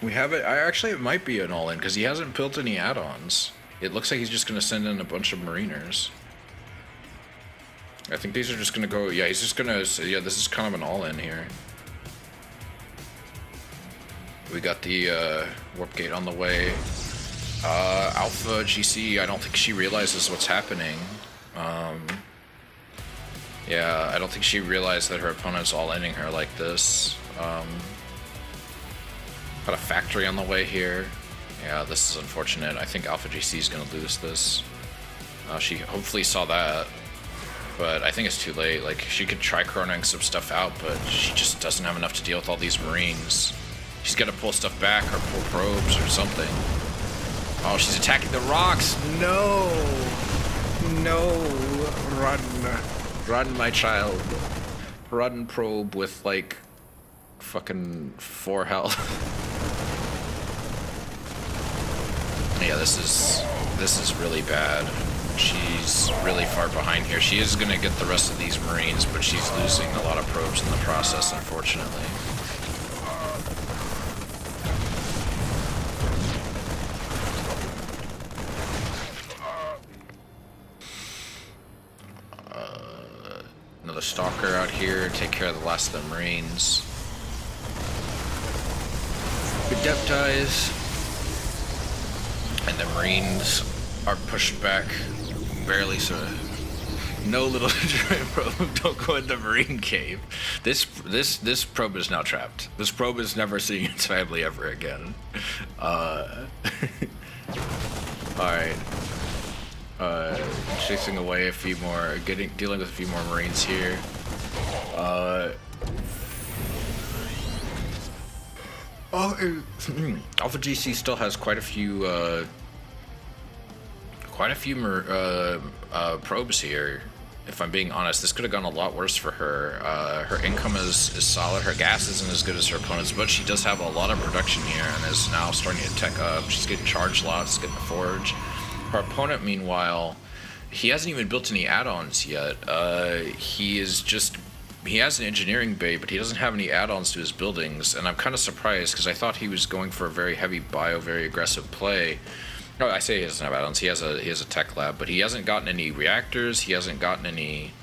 We have it. It might be an all-in because he hasn't built any add-ons. It looks like he's just going to send in a bunch of mariners. I think these are just going to go. Yeah, he's just going to. Yeah, this is kind of an all-in here. We got the warp gate on the way. Alpha GC. I don't think she realizes what's happening. Yeah, I don't think she realized that her opponent's all-inning her like this. Got a factory on the way here. Yeah, this is unfortunate. I think Alpha GC is going to lose this. She hopefully saw that, but I think it's too late. Like, she could try chronoing some stuff out, but she just doesn't have enough to deal with all these Marines. She's got to pull stuff back or pull probes or something. Oh, she's attacking the rocks. No. No. Run. Run, my child. Run, probe with, like, fucking 4 health. Yeah, this is really bad. She's really far behind here. She is going to get the rest of these Marines, but she's losing a lot of probes in the process, unfortunately. Another stalker out here, take care of the last of the Marines. Good deputize. And the Marines are pushed back barely, so no little giant probe. Don't go in the Marine cave. This probe is now trapped. This probe is never seeing its family ever again. Alright. Chasing away a few more, dealing with a few more Marines here. Alpha GC still has quite a few probes here. If I'm being honest, this could have gone a lot worse for her. Her income is solid. Her gas isn't as good as her opponent's, but she does have a lot of production here and is now starting to tech up. She's getting charge lots, getting a forge. Her opponent, meanwhile, he hasn't even built any add-ons yet. He has an engineering bay, but he doesn't have any add-ons to his buildings, and I'm kind of surprised because I thought he was going for a very heavy bio, very aggressive play. No, I say he doesn't have add-ons. He has a tech lab, but he hasn't gotten any reactors. He hasn't gotten any.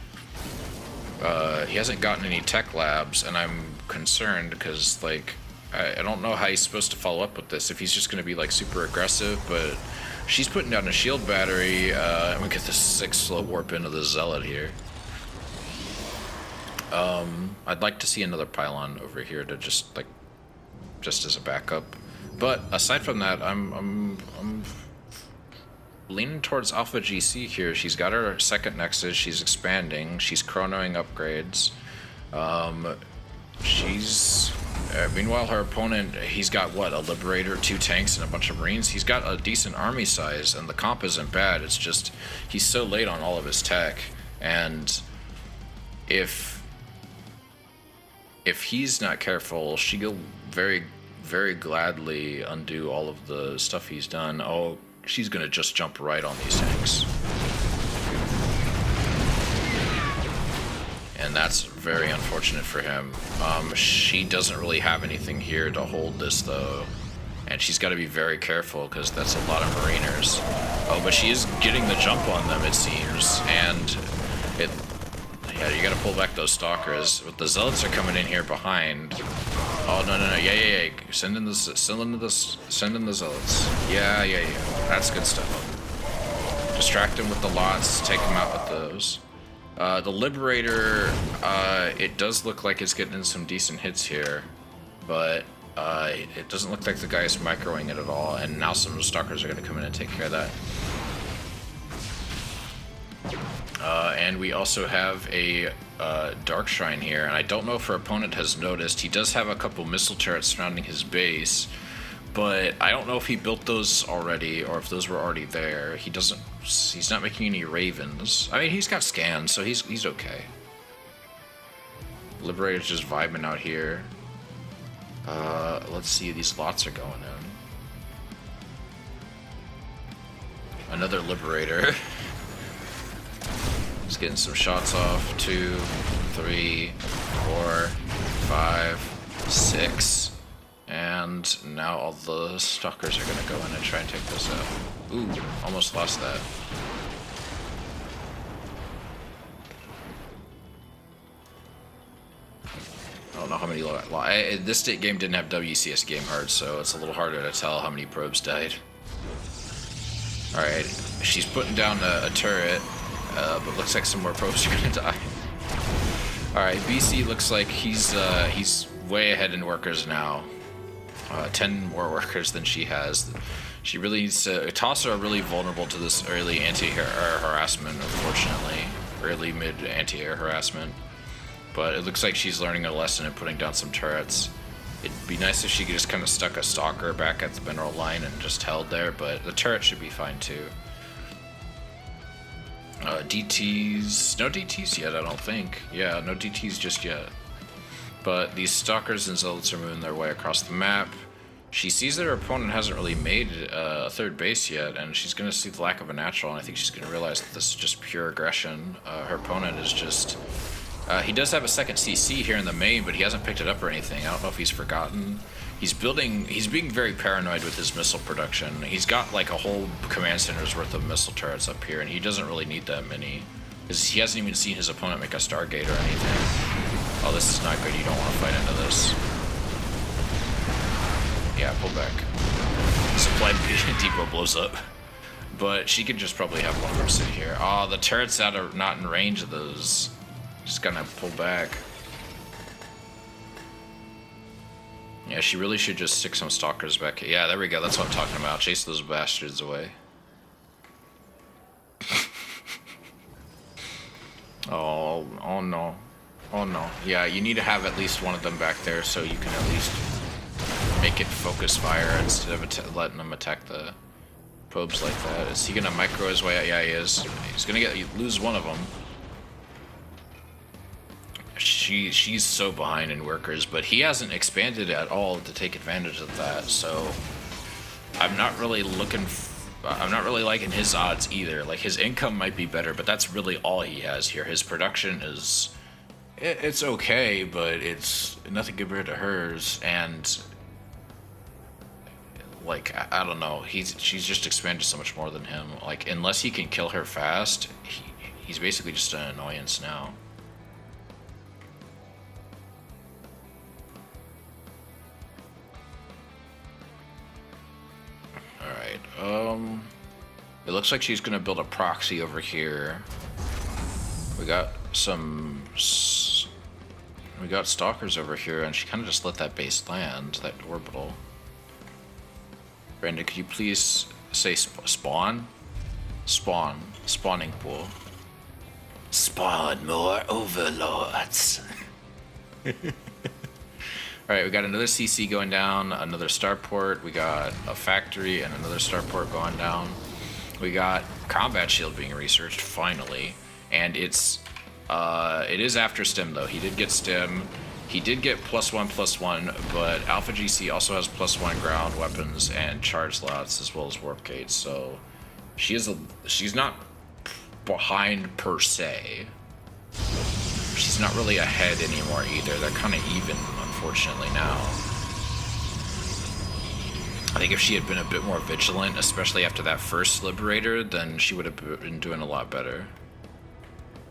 He hasn't gotten any tech labs, and I'm concerned because, like, I don't know how he's supposed to follow up with this if he's just going to be like super aggressive, but. She's putting down a shield battery. I'm gonna get this 6 slow warp into the Zealot here. I'd like to see another pylon over here to just as a backup. But aside from that, I'm leaning towards Alpha GC here. She's got her second Nexus. She's expanding. She's chronoing upgrades. Meanwhile, her opponent, he's got, what, a Liberator, 2 tanks, and a bunch of Marines. He's got a decent army size, and the comp isn't bad. It's just, he's so late on all of his tech, and if he's not careful, she'll very, very gladly undo all of the stuff he's done. Oh, she's gonna just jump right on these tanks. And that's very unfortunate for him. She doesn't really have anything here to hold this, though. And she's got to be very careful because that's a lot of Mariners. Oh, but she is getting the jump on them, it seems. And it... Yeah, you gotta pull back those stalkers. But the zealots are coming in here behind. Oh, no. Yeah. Send in the zealots. Yeah. That's good stuff. Distract them with the lots. Take them out with those. The Liberator, it does look like it's getting in some decent hits here. But it doesn't look like the guy is microing it at all. And now some stalkers are gonna come in and take care of that. And we also have a Dark Shrine here, and I don't know if our opponent has noticed. He does have a couple missile turrets surrounding his base, but I don't know if he built those already or if those were already there. He's not making any Ravens. I mean, he's got scans, so he's okay. Liberator's just vibing out here. Let's see, these lots are going in. Another Liberator. Just getting some shots off. 2, 3, 4, 5, 6. And now all the stalkers are going to go in and try and take this out. Ooh, almost lost that. I don't know how many... This game didn't have WCS game hard, so it's a little harder to tell how many probes died. Alright, she's putting down a turret. But looks like some more probes are gonna die. Alright, BC looks like he's way ahead in workers now. 10 more workers than she has. She really needs to... Tosser are really vulnerable to this early anti-air harassment, unfortunately. Early mid anti-air harassment. But it looks like she's learning a lesson and putting down some turrets. It'd be nice if she could just kind of stuck a stalker back at the mineral line and just held there, but the turret should be fine too. DTs... No DTs yet, I don't think. Yeah, no DTs just yet. But these stalkers and zealots are moving their way across the map. She sees that her opponent hasn't really made a third base yet, and she's going to see the lack of a natural, and I think she's going to realize that this is just pure aggression. Her opponent is just... he does have a second CC here in the main, but he hasn't picked it up or anything. I don't know if he's forgotten. He's being very paranoid with his missile production. He's got like a whole command center's worth of missile turrets up here, and he doesn't really need that many. Because he hasn't even seen his opponent make a Stargate or anything. Oh, this is not good. You don't want to fight into this. Yeah, pull back. Supply depot blows up. But she could just probably have one more sit here. Oh, the turret's not in range of those. Just gonna pull back. Yeah, she really should just stick some stalkers back. Yeah, there we go. That's what I'm talking about. Chase those bastards away. Oh no. Oh no. Yeah, you need to have at least one of them back there so you can at least make it focus fire instead of letting them attack the probes like that. Is he gonna micro his way out? Yeah, he is. He's gonna lose one of them. She's so behind in workers, but he hasn't expanded at all to take advantage of that, so I'm not really liking his odds either. Like, his income might be better, but that's really all he has here. His production is... It's okay, but it's nothing compared to hers, and... Like, I don't know. She's just expanded so much more than him. Like, unless he can kill her fast, he's basically just an annoyance now. It looks like she's gonna build a proxy over here. We got stalkers over here, and she kind of just let that base land, that orbital. Brenda, could you please say spawn? Spawn. Spawning pool. Spawn more overlords. Alright, we got another CC going down, another starport, we got a factory and another starport going down. We got combat shield being researched, finally. And it is after stim though. He did get stim. He did get +1/+1, but Alpha GC also has +1 ground weapons and charge slots as well as warp gates, so she's not behind per se. She's not really ahead anymore either. They're kind of even, unfortunately, now. I think if she had been a bit more vigilant, especially after that first Liberator, then she would have been doing a lot better.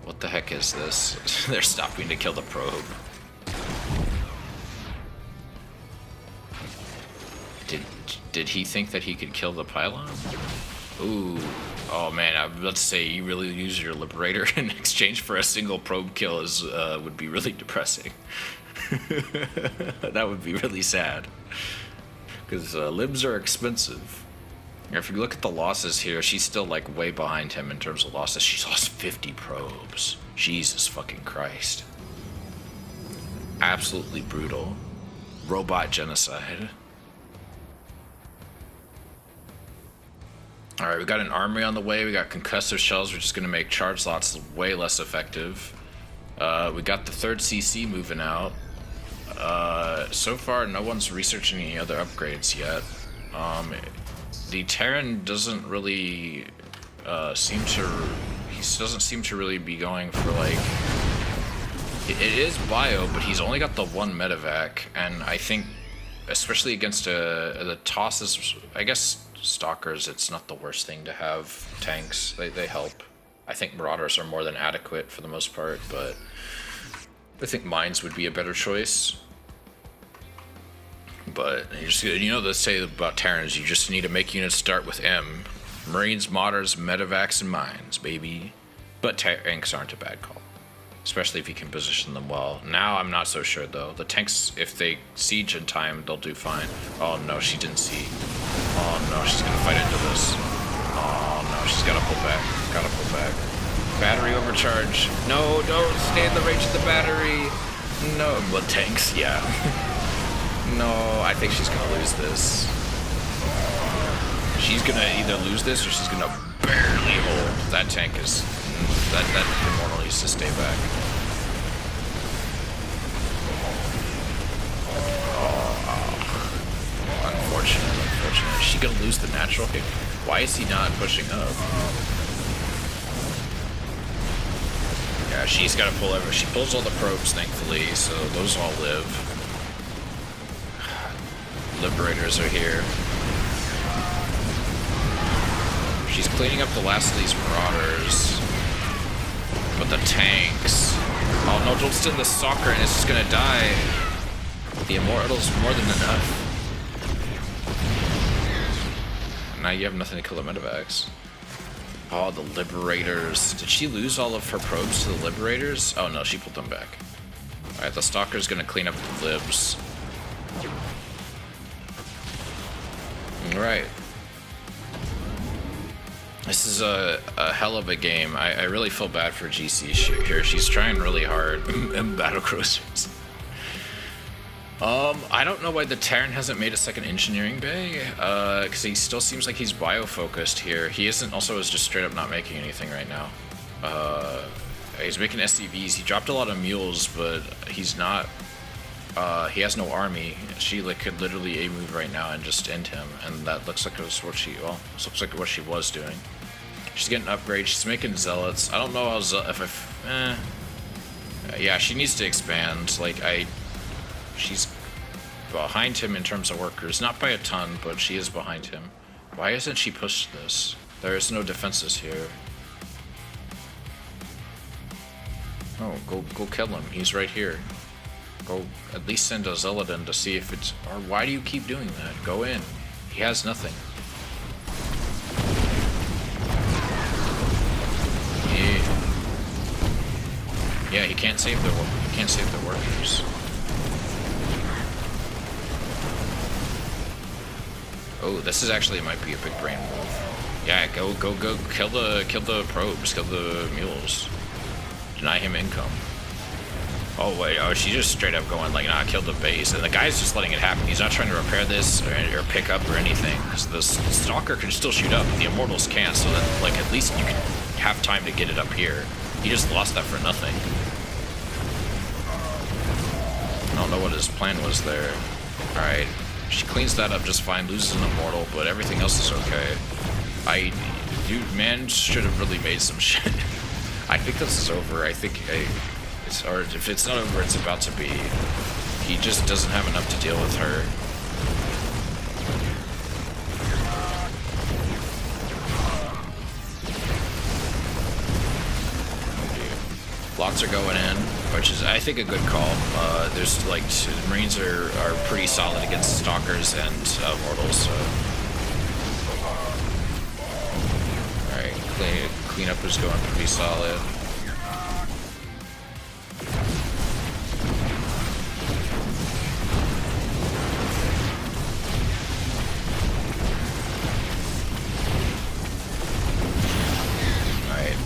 What the heck is this? They're stopping to kill the probe. Did he think that he could kill the pylon? Ooh. Oh man, let's say you really use your Liberator in exchange for a single probe kill would be really depressing. That would be really sad. Because libs are expensive. If you look at the losses here, she's still like way behind him in terms of losses. She's lost 50 probes. Jesus fucking Christ. Absolutely brutal. Robot genocide. Alright, we got an armory on the way. We got concussive shells, which is going to make charge slots way less effective. We got the third CC moving out. So far, no one's researching any other upgrades yet. The Terran doesn't really doesn't seem to really be going for like. It is bio, but he's only got the one medevac, and I think, especially against the tosses, I guess stalkers, it's not the worst thing to have tanks. They help. I think marauders are more than adequate for the most part, but I think mines would be a better choice. But you know, they say about Terrans, you just need to make units start with M. Marines, modders, medevacs, and mines, baby. But tanks aren't a bad call, especially if you can position them well. Now I'm not so sure though. The tanks, if they siege in time, they'll do fine. Oh no, she didn't see. Oh no, she's gonna fight into this. Oh no, she's gotta pull back. Gotta pull back. Battery overcharge. No, don't stay in the range of the battery. No, but tanks, yeah. No, I think she's gonna lose this. She's gonna either lose this or she's gonna barely hold. That tank is... That Immortal needs to stay back. Oh, unfortunate. Is she gonna lose the natural kick? Why is he not pushing up? Yeah, she's gotta pull over. She pulls all the probes, thankfully, so those all live. Liberators are here. She's cleaning up the last of these marauders. But the tanks... Oh no, don't send the stalker and it's just gonna die. The Immortal's more than enough. Now you have nothing to kill the medevacs. Oh, the Liberators. Did she lose all of her probes to the Liberators? Oh no, she pulled them back. Alright, the stalker's gonna clean up the libs. Alright. This is a hell of a game. I really feel bad for GC here. She's trying really hard in battle cruisers. I don't know why the Terran hasn't made a second engineering bay, because he still seems like he's bio-focused here. He isn't also is just straight up not making anything right now. He's making SCVs. He dropped a lot of mules, but he's not... he has no army. She could literally A-move right now and just end him, and that looks like it was what she... Well, this looks like what she was doing. She's getting an upgrade. She's making zealots. I don't know how yeah, she needs to expand. She's behind him in terms of workers. Not by a ton, but she is behind him. Why hasn't she pushed this? There is no defenses here. Oh, go kill him. He's right here. Go at least send a zealot in to see if it's... Or why do you keep doing that? Go in. He has nothing. Yeah, he can't save the workers. Oh, this is actually might be a big brain move. Yeah, go kill the probes, kill the mules. Deny him income. Oh wait, she's just straight up going like, nah, kill the base, and the guy's just letting it happen. He's not trying to repair this or pick up or anything, because the stalker can still shoot up, but the immortals can't. So that at least you can have time to get it up here. He just lost that for nothing. I don't know what his plan was there. All right, she cleans that up just fine, loses an immortal, but everything else is okay. Man should have really made some shit. I think this is over. I think or if it's not over, it's about to be. He just doesn't have enough to deal with her. Lots are going in, which is, I think, a good call. There's like Marines are pretty solid against Stalkers and Mortals. So, all right, cleanup is going pretty solid.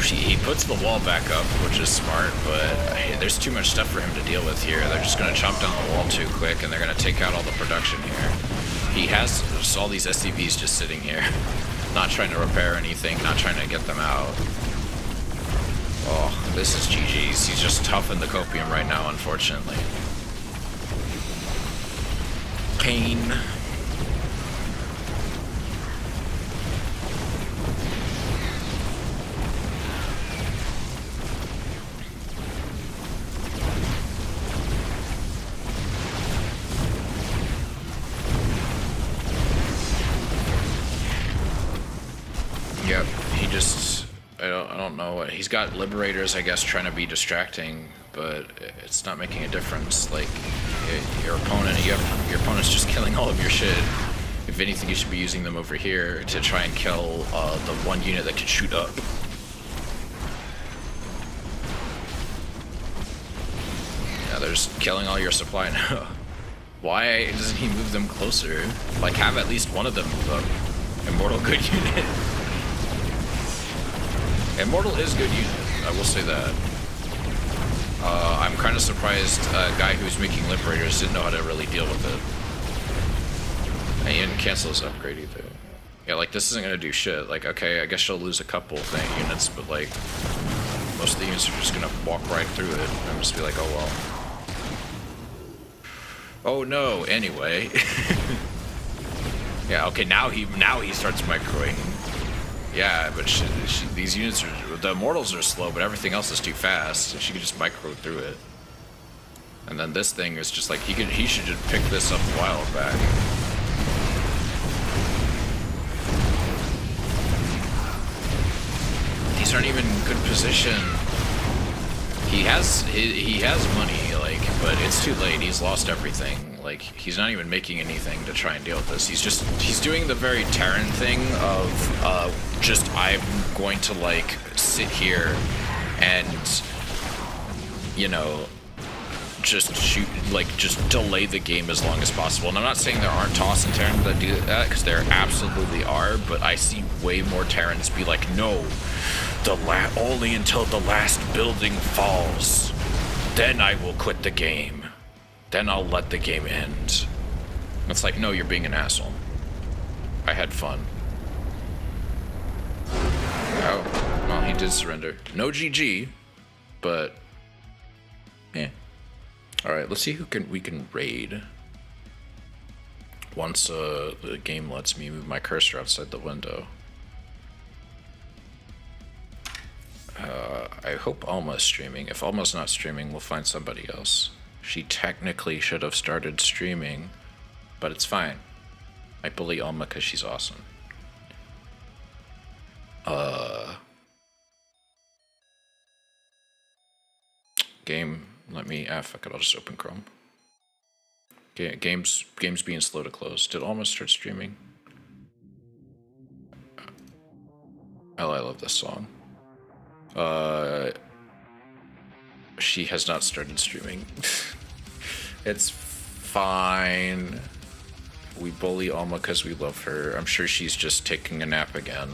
He puts the wall back up, which is smart, but there's too much stuff for him to deal with here. They're just going to chop down the wall too quick, and they're going to take out all the production here. He has just all these SCVs just sitting here, not trying to repair anything, not trying to get them out. Oh, this is GG's. He's just tough in the copium right now, unfortunately. Pain. Yep, he just, I don't know what, he's got Liberators, I guess, trying to be distracting, but it's not making a difference. Like, your opponent's just killing all of your shit. If anything, you should be using them over here to try and kill the one unit that can shoot up. Yeah, they're just killing all your supply now. Why doesn't he move them closer? Like, have at least one of them move up. Immortal, good unit. Immortal is good unit, I will say that. I'm kind of surprised a guy who's making Liberators didn't know how to really deal with it. And he didn't cancel his upgrade either. Yeah, like, this isn't going to do shit. Like, okay, I guess she'll lose a couple units, but, like, most of the units are just going to walk right through it and just be like, oh well. Oh no, anyway. Yeah, okay, now he starts microing. Yeah, but these units are, the Immortals are slow, but everything else is too fast, so she could just micro through it. And then this thing is just like, he should just pick this up a while back. These aren't even in good position. He has money, like, but it's too late. He's lost everything. Like, he's not even making anything to try and deal with this. He's doing the very Terran thing of just, I'm going to, like, sit here and, you know, just shoot, like, just delay the game as long as possible. And I'm not saying there aren't Toss and Terran that do that, because there absolutely are, but I see way more Terrans be like, no, only until the last building falls. Then I will quit the game. Then I'll let the game end. It's like, no, you're being an asshole. I had fun. Oh, well, he did surrender. No GG, but yeah. All right, let's see who we can raid. Once the game lets me move my cursor outside the window. I hope Alma's streaming. If Alma's not streaming, we'll find somebody else. She technically should have started streaming, but it's fine. I bully Alma because she's awesome. Game, let me, fuck it, I'll just open Chrome. Game's being slow to close. Did Alma start streaming? Oh, I love this song. She has not started streaming. It's fine. We bully Alma because we love her. I'm sure she's just taking a nap again.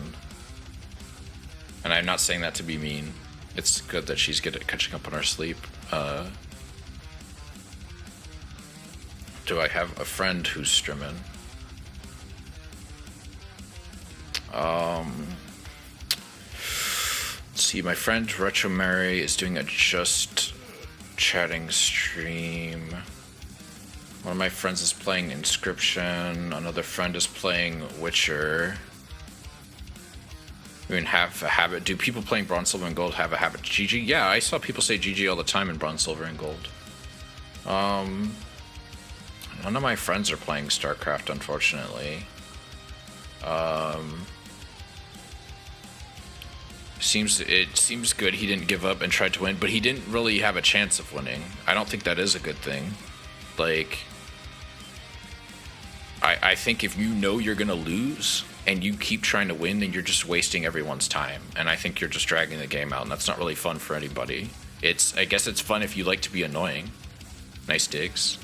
And I'm not saying that to be mean. It's good that she's good at catching up on her sleep. Do I have a friend who's streaming? Let's see, my friend Retro Mary is doing a just chatting stream. One of my friends is playing Inscription. Another friend is playing Witcher. I mean, have a habit. Do people playing Bronze, Silver, and Gold have a habit? GG? Yeah, I saw people say GG all the time in Bronze, Silver, and Gold. None of my friends are playing StarCraft, unfortunately. seems good he didn't give up and tried to win, but he didn't really have a chance of winning. I don't think that is a good thing. Like, I think if you know you're gonna lose and you keep trying to win, then you're just wasting everyone's time. And I think you're just dragging the game out, and that's not really fun for anybody. I guess it's fun if you like to be annoying. Nice digs.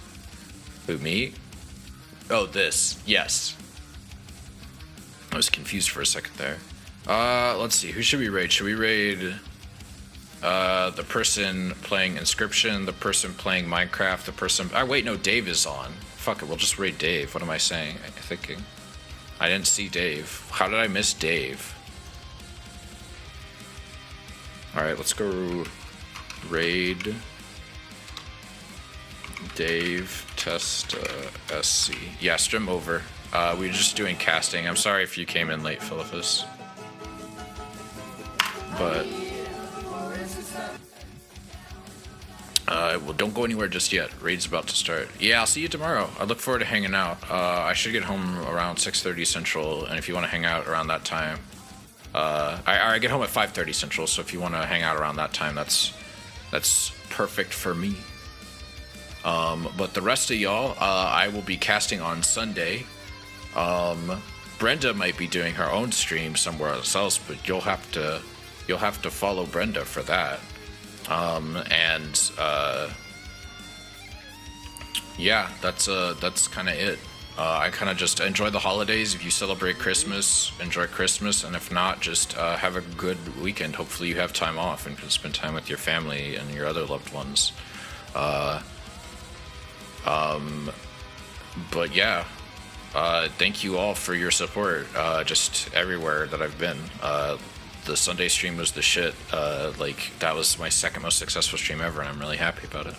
Who, me? Oh, this. Yes. I was confused for a second there. Let's see. Who should we raid? Should we raid the person playing Inscription, the person playing Minecraft, the person... wait, no, Dave is on. Fuck it, we'll just raid Dave. What am I saying? Thinking. I didn't see Dave. How did I miss Dave? Alright, let's go raid Dave test SC. Yeah, stream over. We were just doing casting. I'm sorry if you came in late, Philippus. But well, don't go anywhere just yet. Raid's about to start. Yeah, I'll see you tomorrow. I look forward to hanging out. I should get home around 6:30 Central, and if you want to hang out around that time, I get home at 5:30 Central. So if you want to hang out around that time, that's perfect for me. But the rest of y'all, I will be casting on Sunday. Brenda might be doing her own stream somewhere else, but you'll have to follow Brenda for that. Yeah, that's kind of it. I kind of just enjoy the holidays. If you celebrate Christmas, enjoy Christmas, and if not, just have a good weekend. Hopefully you have time off and can spend time with your family and your other loved ones. But yeah, thank you all for your support, just everywhere that I've been. The Sunday stream was the shit. Like, that was my second most successful stream ever, and I'm really happy about it.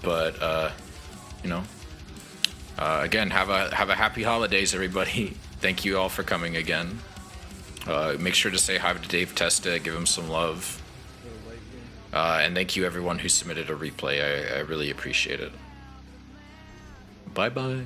But, you know, again, have a happy holidays, everybody. Thank you all for coming again. Make sure to say hi to Dave Testa, give him some love. And thank you everyone who submitted a replay. I really appreciate it. Bye-bye.